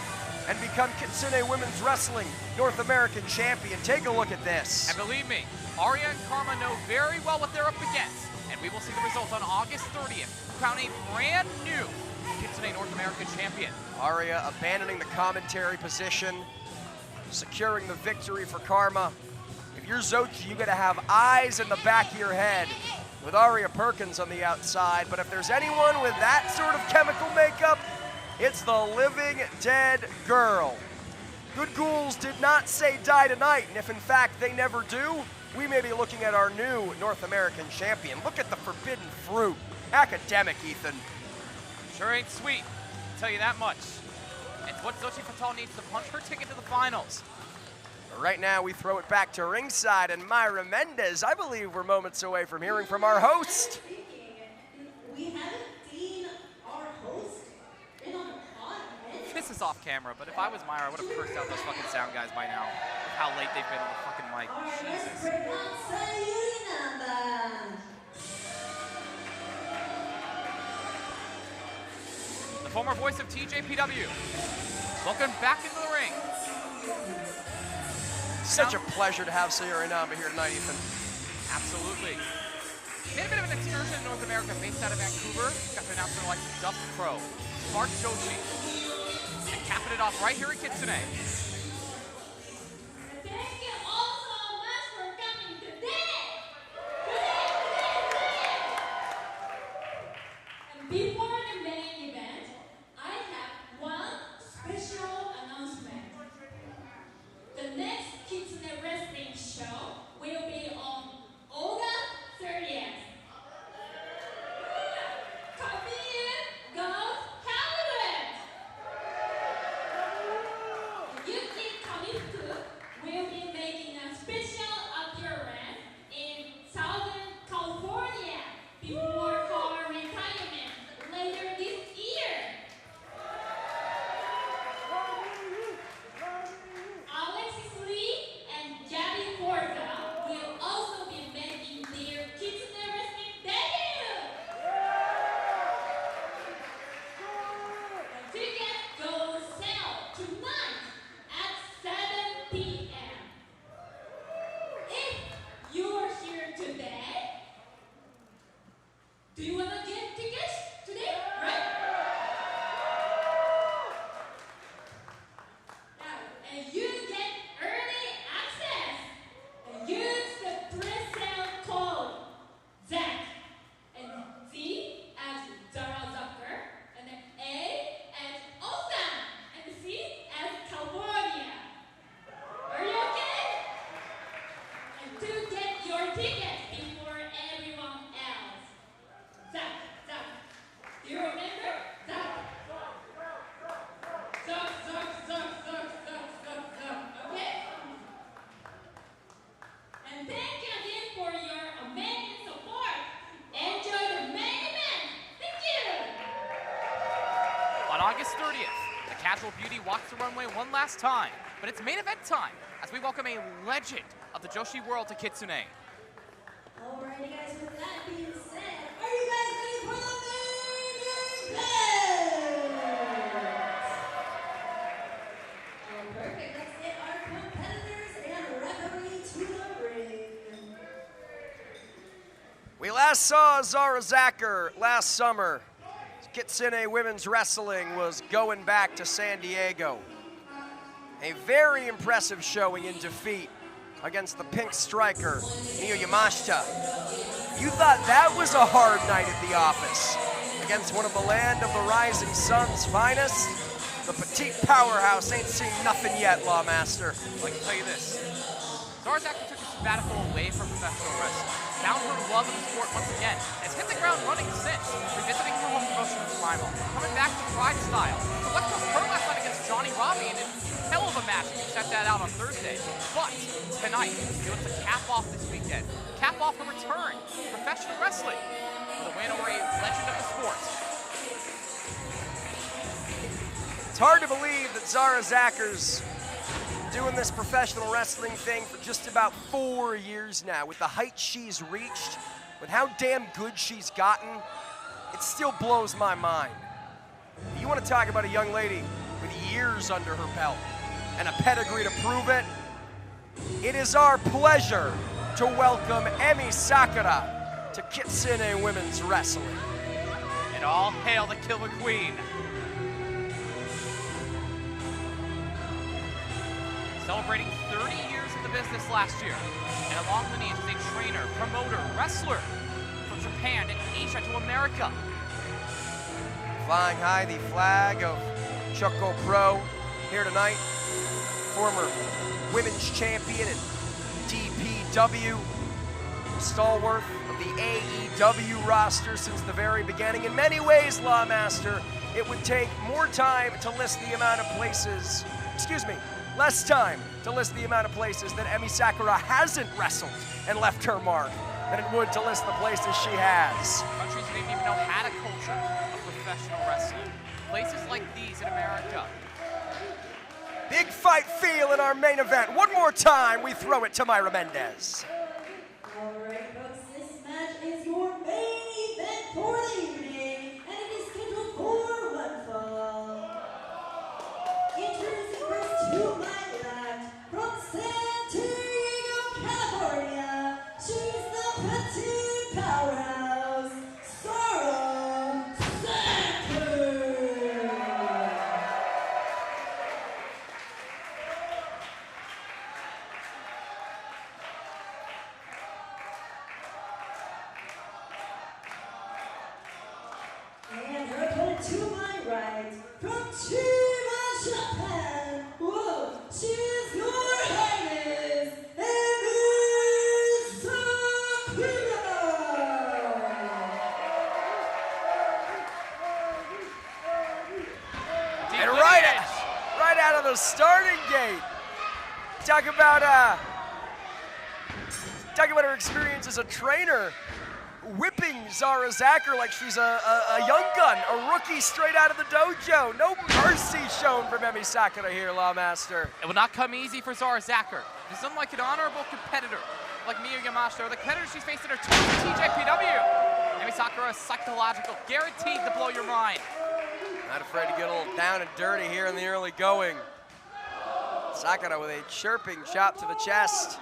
and become Kitsune Women's Wrestling North American Champion. Take a look at this. And believe me, Arya and Carma know very well what they're up against. And we will see the results on August 30th, crown a brand new Kitsune North American Champion. Arya abandoning the commentary position, securing the victory for Carma. If you're Xochi, you gotta have eyes in the back of your head with Arya Perkins on the outside. But if there's anyone with that sort of chemical makeup, it's the living dead girl. Good Ghouls did not say die tonight, and if in fact they never do, we may be looking at our new North American champion. Look at the forbidden fruit. Academic, Ethan. Sure ain't sweet, I'll tell you that much. It's what Xochi Fatale needs to punch her ticket to the finals. But right now, we throw it back to ringside, and Myra Mendez, I believe we're moments away from hearing from our host. We haven't seen our host in on the pod yet. This is off camera, but if I was Myra, I would have cursed out those fucking sound guys by now. With how late they've been on the fucking mic. Jesus. Sayuri Namba. The former voice of TJPW. Welcome back into the ring. Such a pleasure to have Sayuri Namba here tonight, Ethan. Absolutely. Made a bit of an excursion in North America based out of Vancouver. Got to announce like Duff Pro, Smart Xochi, and capping it off right here at Kitsune. Thank you all so much for coming today. And before the main event, I have one special announcement. The next Kitsune Wrestling show will be on August 30th. Convenient goes Hollywood! Yuki Kamifuku will be making a special appearance in Southern California before her retirement later this year. Alexis Lee and Gabby Forza will also be making their Kitsune Wrestling debut. The tickets go on sale tonight at 7 p.m. If you are here today, do you want to get tickets today, right? And you get early access. And use the pre-sale code ZAK and Z as Zara Zakher, and then A as Awesome, and C as California. Are you okay? And to get your tickets before everyone else. ZAK. Do you remember? ZAK. Okay? And thank you again for your amazing support. Enjoy the main event. Thank you. On August 30th, the Casual Beauty walks the runway one last time, but it's main event time as we welcome a legend of the Joshi world to Kitsune. Alrighty guys, with that being said, are you guys ready for the main event? Oh, perfect. Let's get our competitors last saw Zara Zakher last summer, Kitsune Women's Wrestling was going back to San Diego. A very impressive showing in defeat against the pink striker, Mylo. You thought that was a hard night at the office against one of the land of the rising sun's finest? The petite powerhouse ain't seen nothing yet, Lawmaster. I can tell you this. Zara Zakher took a sabbatical away from professional wrestling, found her love of the sport once again, and has hit the ground running since, revisiting her home promotion of Primal, coming back to Pride style. So let's go her last night against Johnny Robbie, and it's a hell of a match. We set that out on Thursday. But tonight, she wants to cap off this weekend, cap off her return to professional wrestling with a win over a legend of the sport. It's hard to believe that Zara Zakher's doing this professional wrestling thing for just about 4 years now. With the height she's reached, with how damn good she's gotten, it still blows my mind. You want to talk about a young lady with years under her belt and a pedigree to prove it? It is our pleasure to welcome Emi Sakura to Kitsune Women's Wrestling. And all hail the Killer Queen. Celebrating 30 years in the business last year, and along the lineage as a trainer, promoter, wrestler from Japan and Asia to America. Flying high the flag of Choco Pro here tonight. Former women's champion in DPW, stalwart of the AEW roster since the very beginning. In many ways, Lawmaster, it would take more time to list the amount of places, less time to list the amount of places that Emi Sakura hasn't wrestled and left her mark than it would to list the places she has. Countries you didn't even know had a culture of professional wrestling. Places like these in America. Big fight feel in our main event. One more time, we throw it to Myra Mendez. All right, folks, this match is your main event for the evening, and it is scheduled for one fall. Introducing first to my left, from San Diego, California, she's the petite powerhouse, Zara Zakher. And her opponent to my right, from Chiba, Japan, whoa, she is your highness, Emi Sakura. And right out of the starting gate, talk about her experience as a trainer, whipping Zara Zakher like she's a young gun, a rookie straight out of the dojo. No mercy shown from Emi Sakura here, Lawmaster. It will not come easy for Zara Zakher. This is unlike an honorable competitor like Mylo or the competitor she's faced in her tour with TJPW. Emi Sakura is psychological, guaranteed to blow your mind. Not afraid to get a little down and dirty here in the early going. Sakura with a chirping chop to the chest.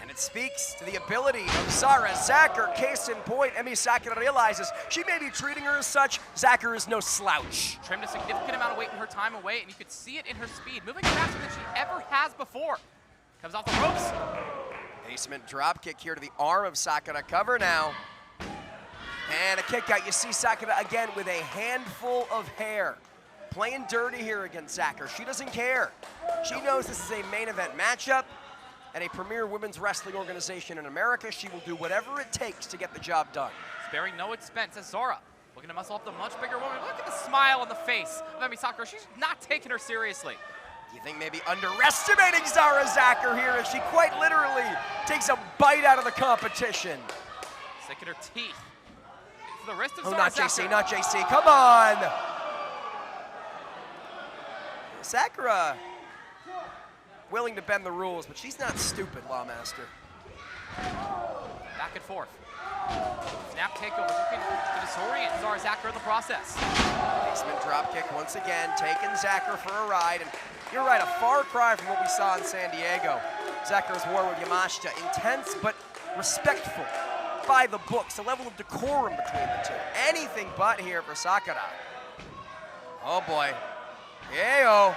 And it speaks to the ability of Zara Zakher. Case in point, Emi Sakura realizes she may be treating her as such. Zakher is no slouch. Trimmed a significant amount of weight in her time away, and you could see it in her speed, moving faster than she ever has before. Comes off the ropes. Basement drop kick here to the arm of Sakura. Cover now. And a kick out. You see Sakura again with a handful of hair. Playing dirty here against Zakher. She doesn't care. She knows this is a main event matchup at a premier women's wrestling organization in America. She will do whatever it takes to get the job done. Sparing no expense as Zara looking to muscle up the much bigger woman. Look at the smile on the face of Emi Sakura. She's not taking her seriously. You think maybe underestimating Zara Zakher here as she quite literally takes a bite out of the competition. Sick in her teeth. For the wrist of Oh, Zara not Zakher. JC, not JC. Come on. Sakura willing to bend the rules, but she's not stupid, Lawmaster. Back and forth. Snap takeover. Looking to disorient Zara Zakher in the process. Basement dropkick once again, taking Zakher for a ride. And you're right, a far cry from what we saw in San Diego. Zakher's war with Yamashita. Intense, but respectful, by the books, a level of decorum between the two. Anything but here for Sakura. Oh boy. Yayo.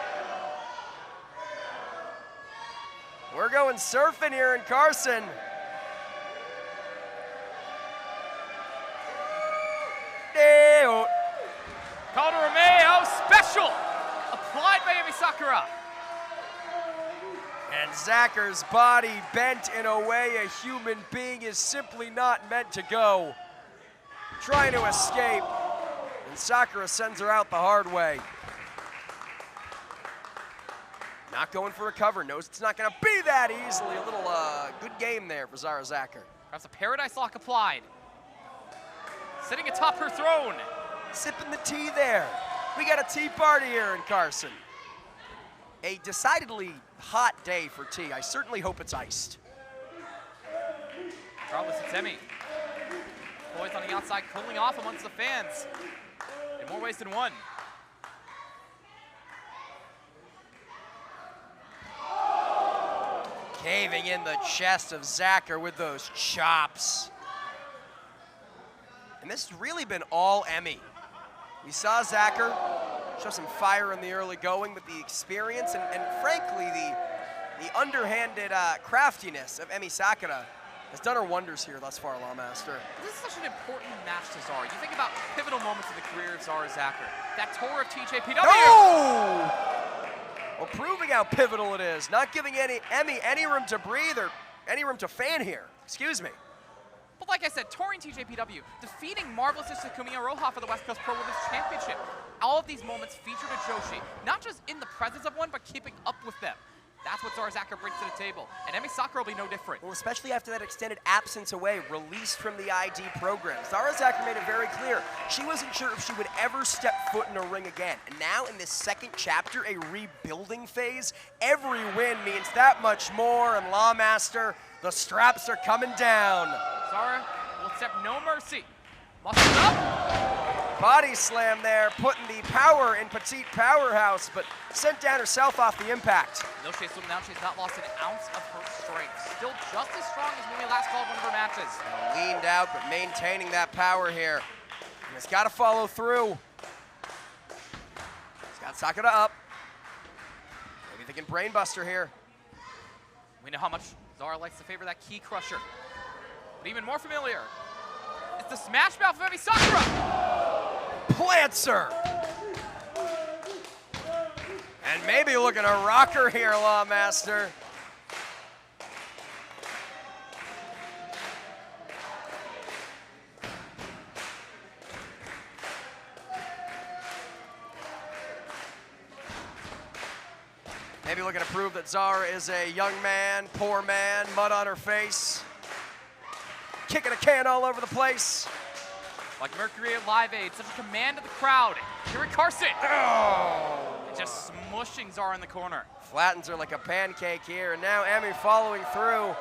We're going surfing here in Carson. Yayo. Calder Romeo special applied by Emi Sakura. And Zakher's body bent in a way a human being is simply not meant to go. Trying to escape, and Sakura sends her out the hard way. Not going for a cover, knows it's not gonna be that easily. A little good game there for Zara Zakher. That's a Paradise Lock applied. Sitting atop her throne. Sipping the tea there. We got a tea party here in Carson. A decidedly hot day for tea. I certainly hope it's iced. Regardless, it's Emi. Boys on the outside cooling off amongst the fans in more ways than one. Caving in the chest of Zakher with those chops. And this has really been all Emi. We saw Zakher show some fire in the early going, but the experience and frankly, the underhanded craftiness of Emi Sakura has done her wonders here thus far, Lawmaster. This is such an important match to Zara. You think about pivotal moments in the career of Zara Zakher. That tour of TJPW. No! Well, proving how pivotal it is. Not giving Emi any room to breathe or any room to fan here. Excuse me. But like I said, touring TJPW, defeating Marvelous Sakumi Aroha for the West Coast Pro Women's Championship. All of these moments featured a Xochi, not just in the presence of one, but keeping up with them. That's what Zara Zakher brings to the table, and Emi Sakura will be no different. Well, especially after that extended absence away, released from the ID program. Zara Zakher made it very clear she wasn't sure if she would ever step foot in a ring again. And now in this second chapter, a rebuilding phase, every win means that much more, and Lawmaster, the straps are coming down. Zara will accept no mercy. Muscles up. Body slam there, putting the power in Petite Powerhouse, but sent down herself off the impact. No, she's not lost an ounce of her strength. Still just as strong as when we last called one of her matches. Leaned out, but maintaining that power here. And it's got to follow through. It's got Sakura up. Maybe thinking brainbuster here. We know how much Zara likes to favor that key crusher. But even more familiar, it's the smash mouth of Emi Sakura. Plants her. And maybe looking to rock her here, Lawmaster. Maybe looking to prove that Zara is a young man, poor man, mud on her face. Kicking a can all over the place. Like Mercury at Live Aid, such a command of the crowd. Here at Carson. Oh. Just smushing Zara in the corner. Flattens her like a pancake here, and now Emi following through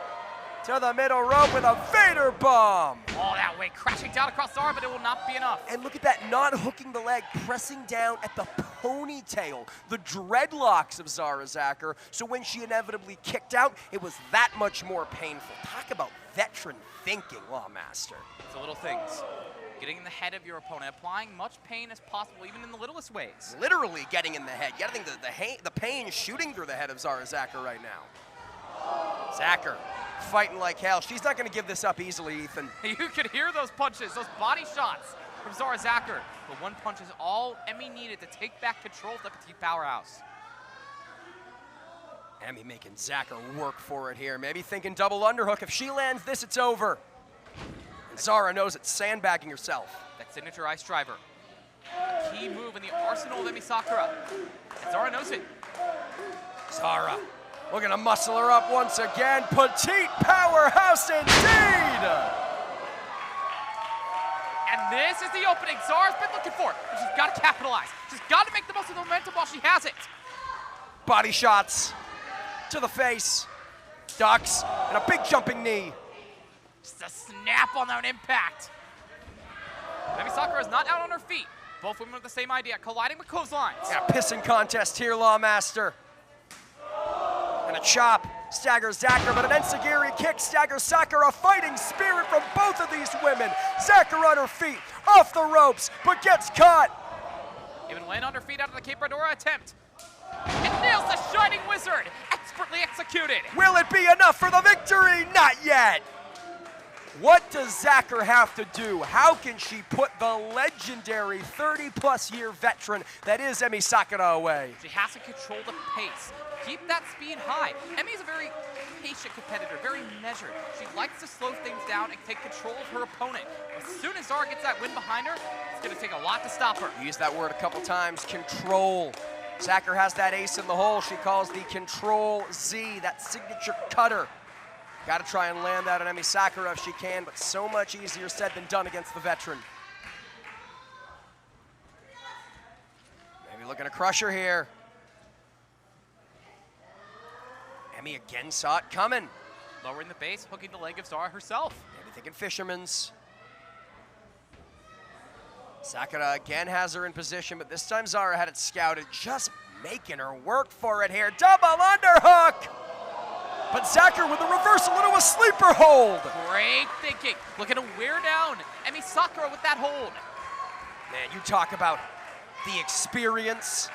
to the middle rope with a Vader bomb. All that way, crashing down across Zara, but it will not be enough. And look at that, not hooking the leg, pressing down at the ponytail, the dreadlocks of Zara Zakher. So when she inevitably kicked out, it was that much more painful. Talk about veteran thinking, Lawmaster. It's the little things. Getting in the head of your opponent, applying much pain as possible, even in the littlest ways. Literally getting in the head. You gotta think the pain shooting through the head of Zara Zakher right now. Zakher fighting like hell. She's not gonna give this up easily, Ethan. You could hear those punches, those body shots from Zara Zakher. But one punch is all Emi needed to take back control of the Petite Powerhouse. Emi making Zakher work for it here. Maybe thinking double underhook. If she lands this, it's over. And Zara knows it's sandbagging herself. That signature ice driver. A key move in the arsenal of Emi Sakura. And Zara knows it. Zara looking to muscle her up once again. Petite Powerhouse indeed! And this is the opening Zara's been looking for. But she's got to capitalize. She's got to make the most of the momentum while she has it. Body shots to the face. Ducks and a big jumping knee. Just a snap on that impact. Emi Sakura is not out on her feet. Both women with the same idea, colliding with clotheslines. Yeah, pissing contest here, Lawmaster. And a chop Staggers Zakher, but an enziguri kick staggers Sakura. Fighting spirit from both of these women. Zakher on her feet, off the ropes, but gets caught. Even land on her feet out of the Cape Radora attempt. And nails the Shining Wizard, expertly executed. Will it be enough for the victory? Not yet. What does Zakher have to do? How can she put the legendary 30-plus year veteran that is Emi Sakura away? She has to control the pace. Keep that speed high. Emi's a very patient competitor, very measured. She likes to slow things down and take control of her opponent. As soon as Zara gets that win behind her, it's going to take a lot to stop her. Used that word a couple times, control. Zakher has that ace in the hole she calls the Control Z, that signature cutter. Got to try and land that on Emi Sakura if she can, but so much easier said than done against the veteran. Maybe looking to crush her here. Emi again saw it coming. Lowering the base, hooking the leg of Zara herself. Maybe thinking fisherman's. Sakura again has her in position, but this time Zara had it scouted, just making her work for it here. Double underhook! But Zakher with a reversal into a sleeper hold. Great thinking. Looking to wear down Emi Sakura with that hold. Man, you talk about the experience.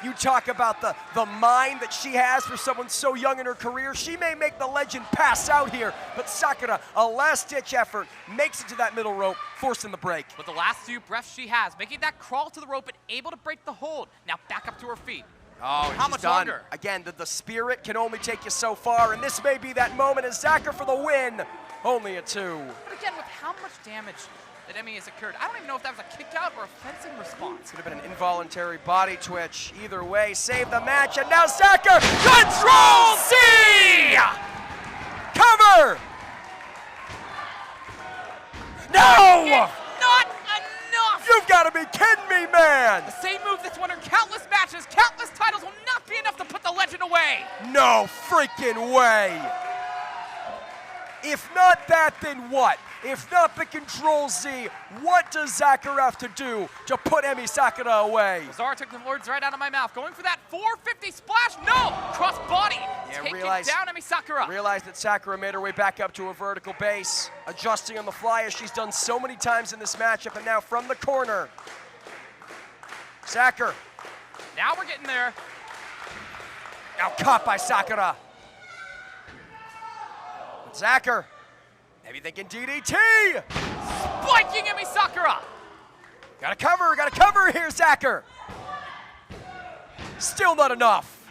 You talk about the mind that she has for someone so young in her career. She may make the legend pass out here, but Sakura, a last-ditch effort, makes it to that middle rope, forcing the break. With the last few breaths she has, making that crawl to the rope and able to break the hold. Now back up to her feet. Oh, how she's much done. longer? Again, the spirit can only take you so far, and this may be that moment as Zakher for the win. Only a 2. But again, with how much damage that Emi has occurred, I don't even know if that was a kick out or a fencing response. Could have been an involuntary body twitch. Either way, save the match, and now Zakher, Control Z! Cover! No! It's not enough! You've got to be kidding me, man! The same move that's won her countless matches, countless titles will not be enough to put the legend away! No freaking way! If not that, then what? If not the Control Z, what does Zakher have to do to put Emi Sakura away? Zara took the words right out of my mouth. Going for that 450 splash. No! Cross body. Taking down Emi Sakura. Realized that Sakura made her way back up to her vertical base, adjusting on the fly as she's done so many times in this matchup, and now from the corner. Zakher. Now we're getting there. Now caught by Sakura. But Zakher. Maybe thinking DDT! Spiking Emi Sakura! Gotta cover here, Zakher! Still not enough.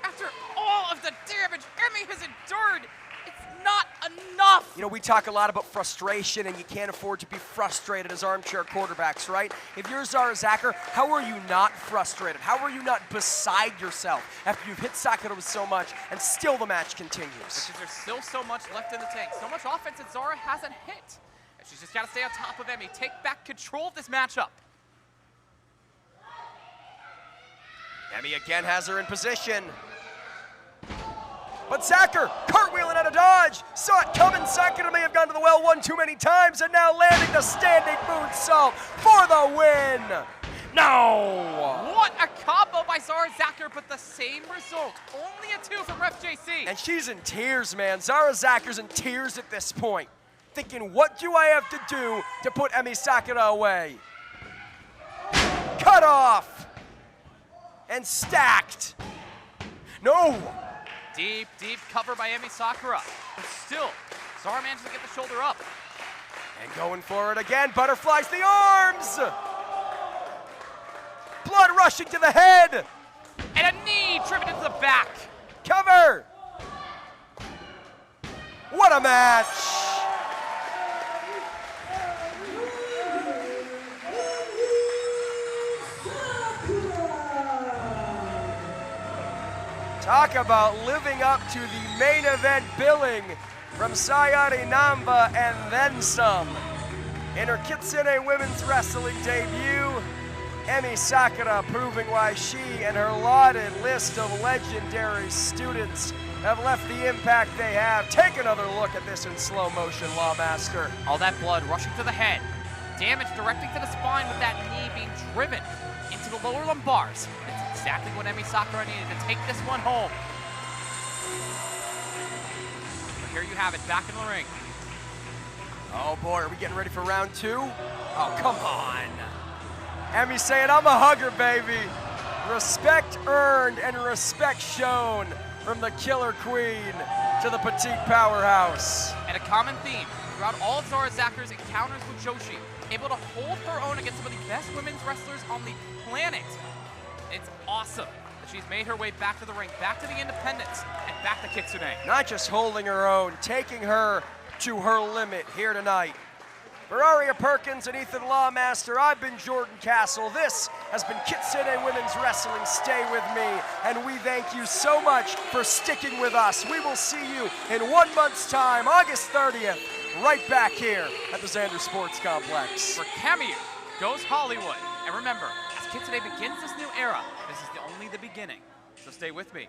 After all of the damage Emi has endured, it's not enough! You know, we talk a lot about frustration, and you can't afford to be frustrated as armchair quarterbacks, right? If you're Zara Zakher, how are you not frustrated? How are you not beside yourself after you've hit Sakura with so much, and still the match continues? Because there's still so much left in the tank, so much offense that Zara hasn't hit. And she's just got to stay on top of Emi, take back control of this matchup. Emi again has her in position. But Zakher, cartwheeling out of dodge, saw it coming. Sakura may have gone to the well one too many times, and now landing the standing moonsault for the win. No! What a combo by Zara Zakher, but the same result. Only a 2 from Ref JC. And she's in tears, man. Zara Zakher's in tears at this point, thinking, what do I have to do to put Emi Sakura away? Cut off! And stacked. No! Deep, deep cover by Emi Sakura. But still, Zara manages to get the shoulder up. And going for it again, butterflies the arms! Blood rushing to the head! And a knee driven into the back. Cover! What a match! Talk about living up to the main event billing from Sayuri Namba and then some. In her Kitsune women's wrestling debut, Emi Sakura proving why she and her lauded list of legendary students have left the impact they have. Take another look at this in slow motion, Lawmaster. All that blood rushing to the head. Damage directly to the spine with that knee being driven into the lower lumbars. That's exactly what Emi Sakura needed to take this one home. But here you have it, back in the ring. Oh boy, are we getting ready for round 2? Oh, come on. Emmy saying, I'm a hugger, baby. Respect earned and respect shown from the Killer Queen to the petite powerhouse. And a common theme throughout all of Zara Zakher's encounters with Xochi, able to hold her own against some of the best women's wrestlers on the planet. It's awesome that she's made her way back to the ring, back to the independents, and back to Kitsune. Not just holding her own, taking her to her limit here tonight. For Aria Perkins and Ethan Lawmaster, I've been Jordan Castle. This has been Kitsune Women's Wrestling. Stay with me, and we thank you so much for sticking with us. We will see you in 1 month's time, August 30th, right back here at the Xander Sports Complex. For Cameo goes Hollywood. And remember, as Kitsune begins this new era, this is only the beginning. So stay with me.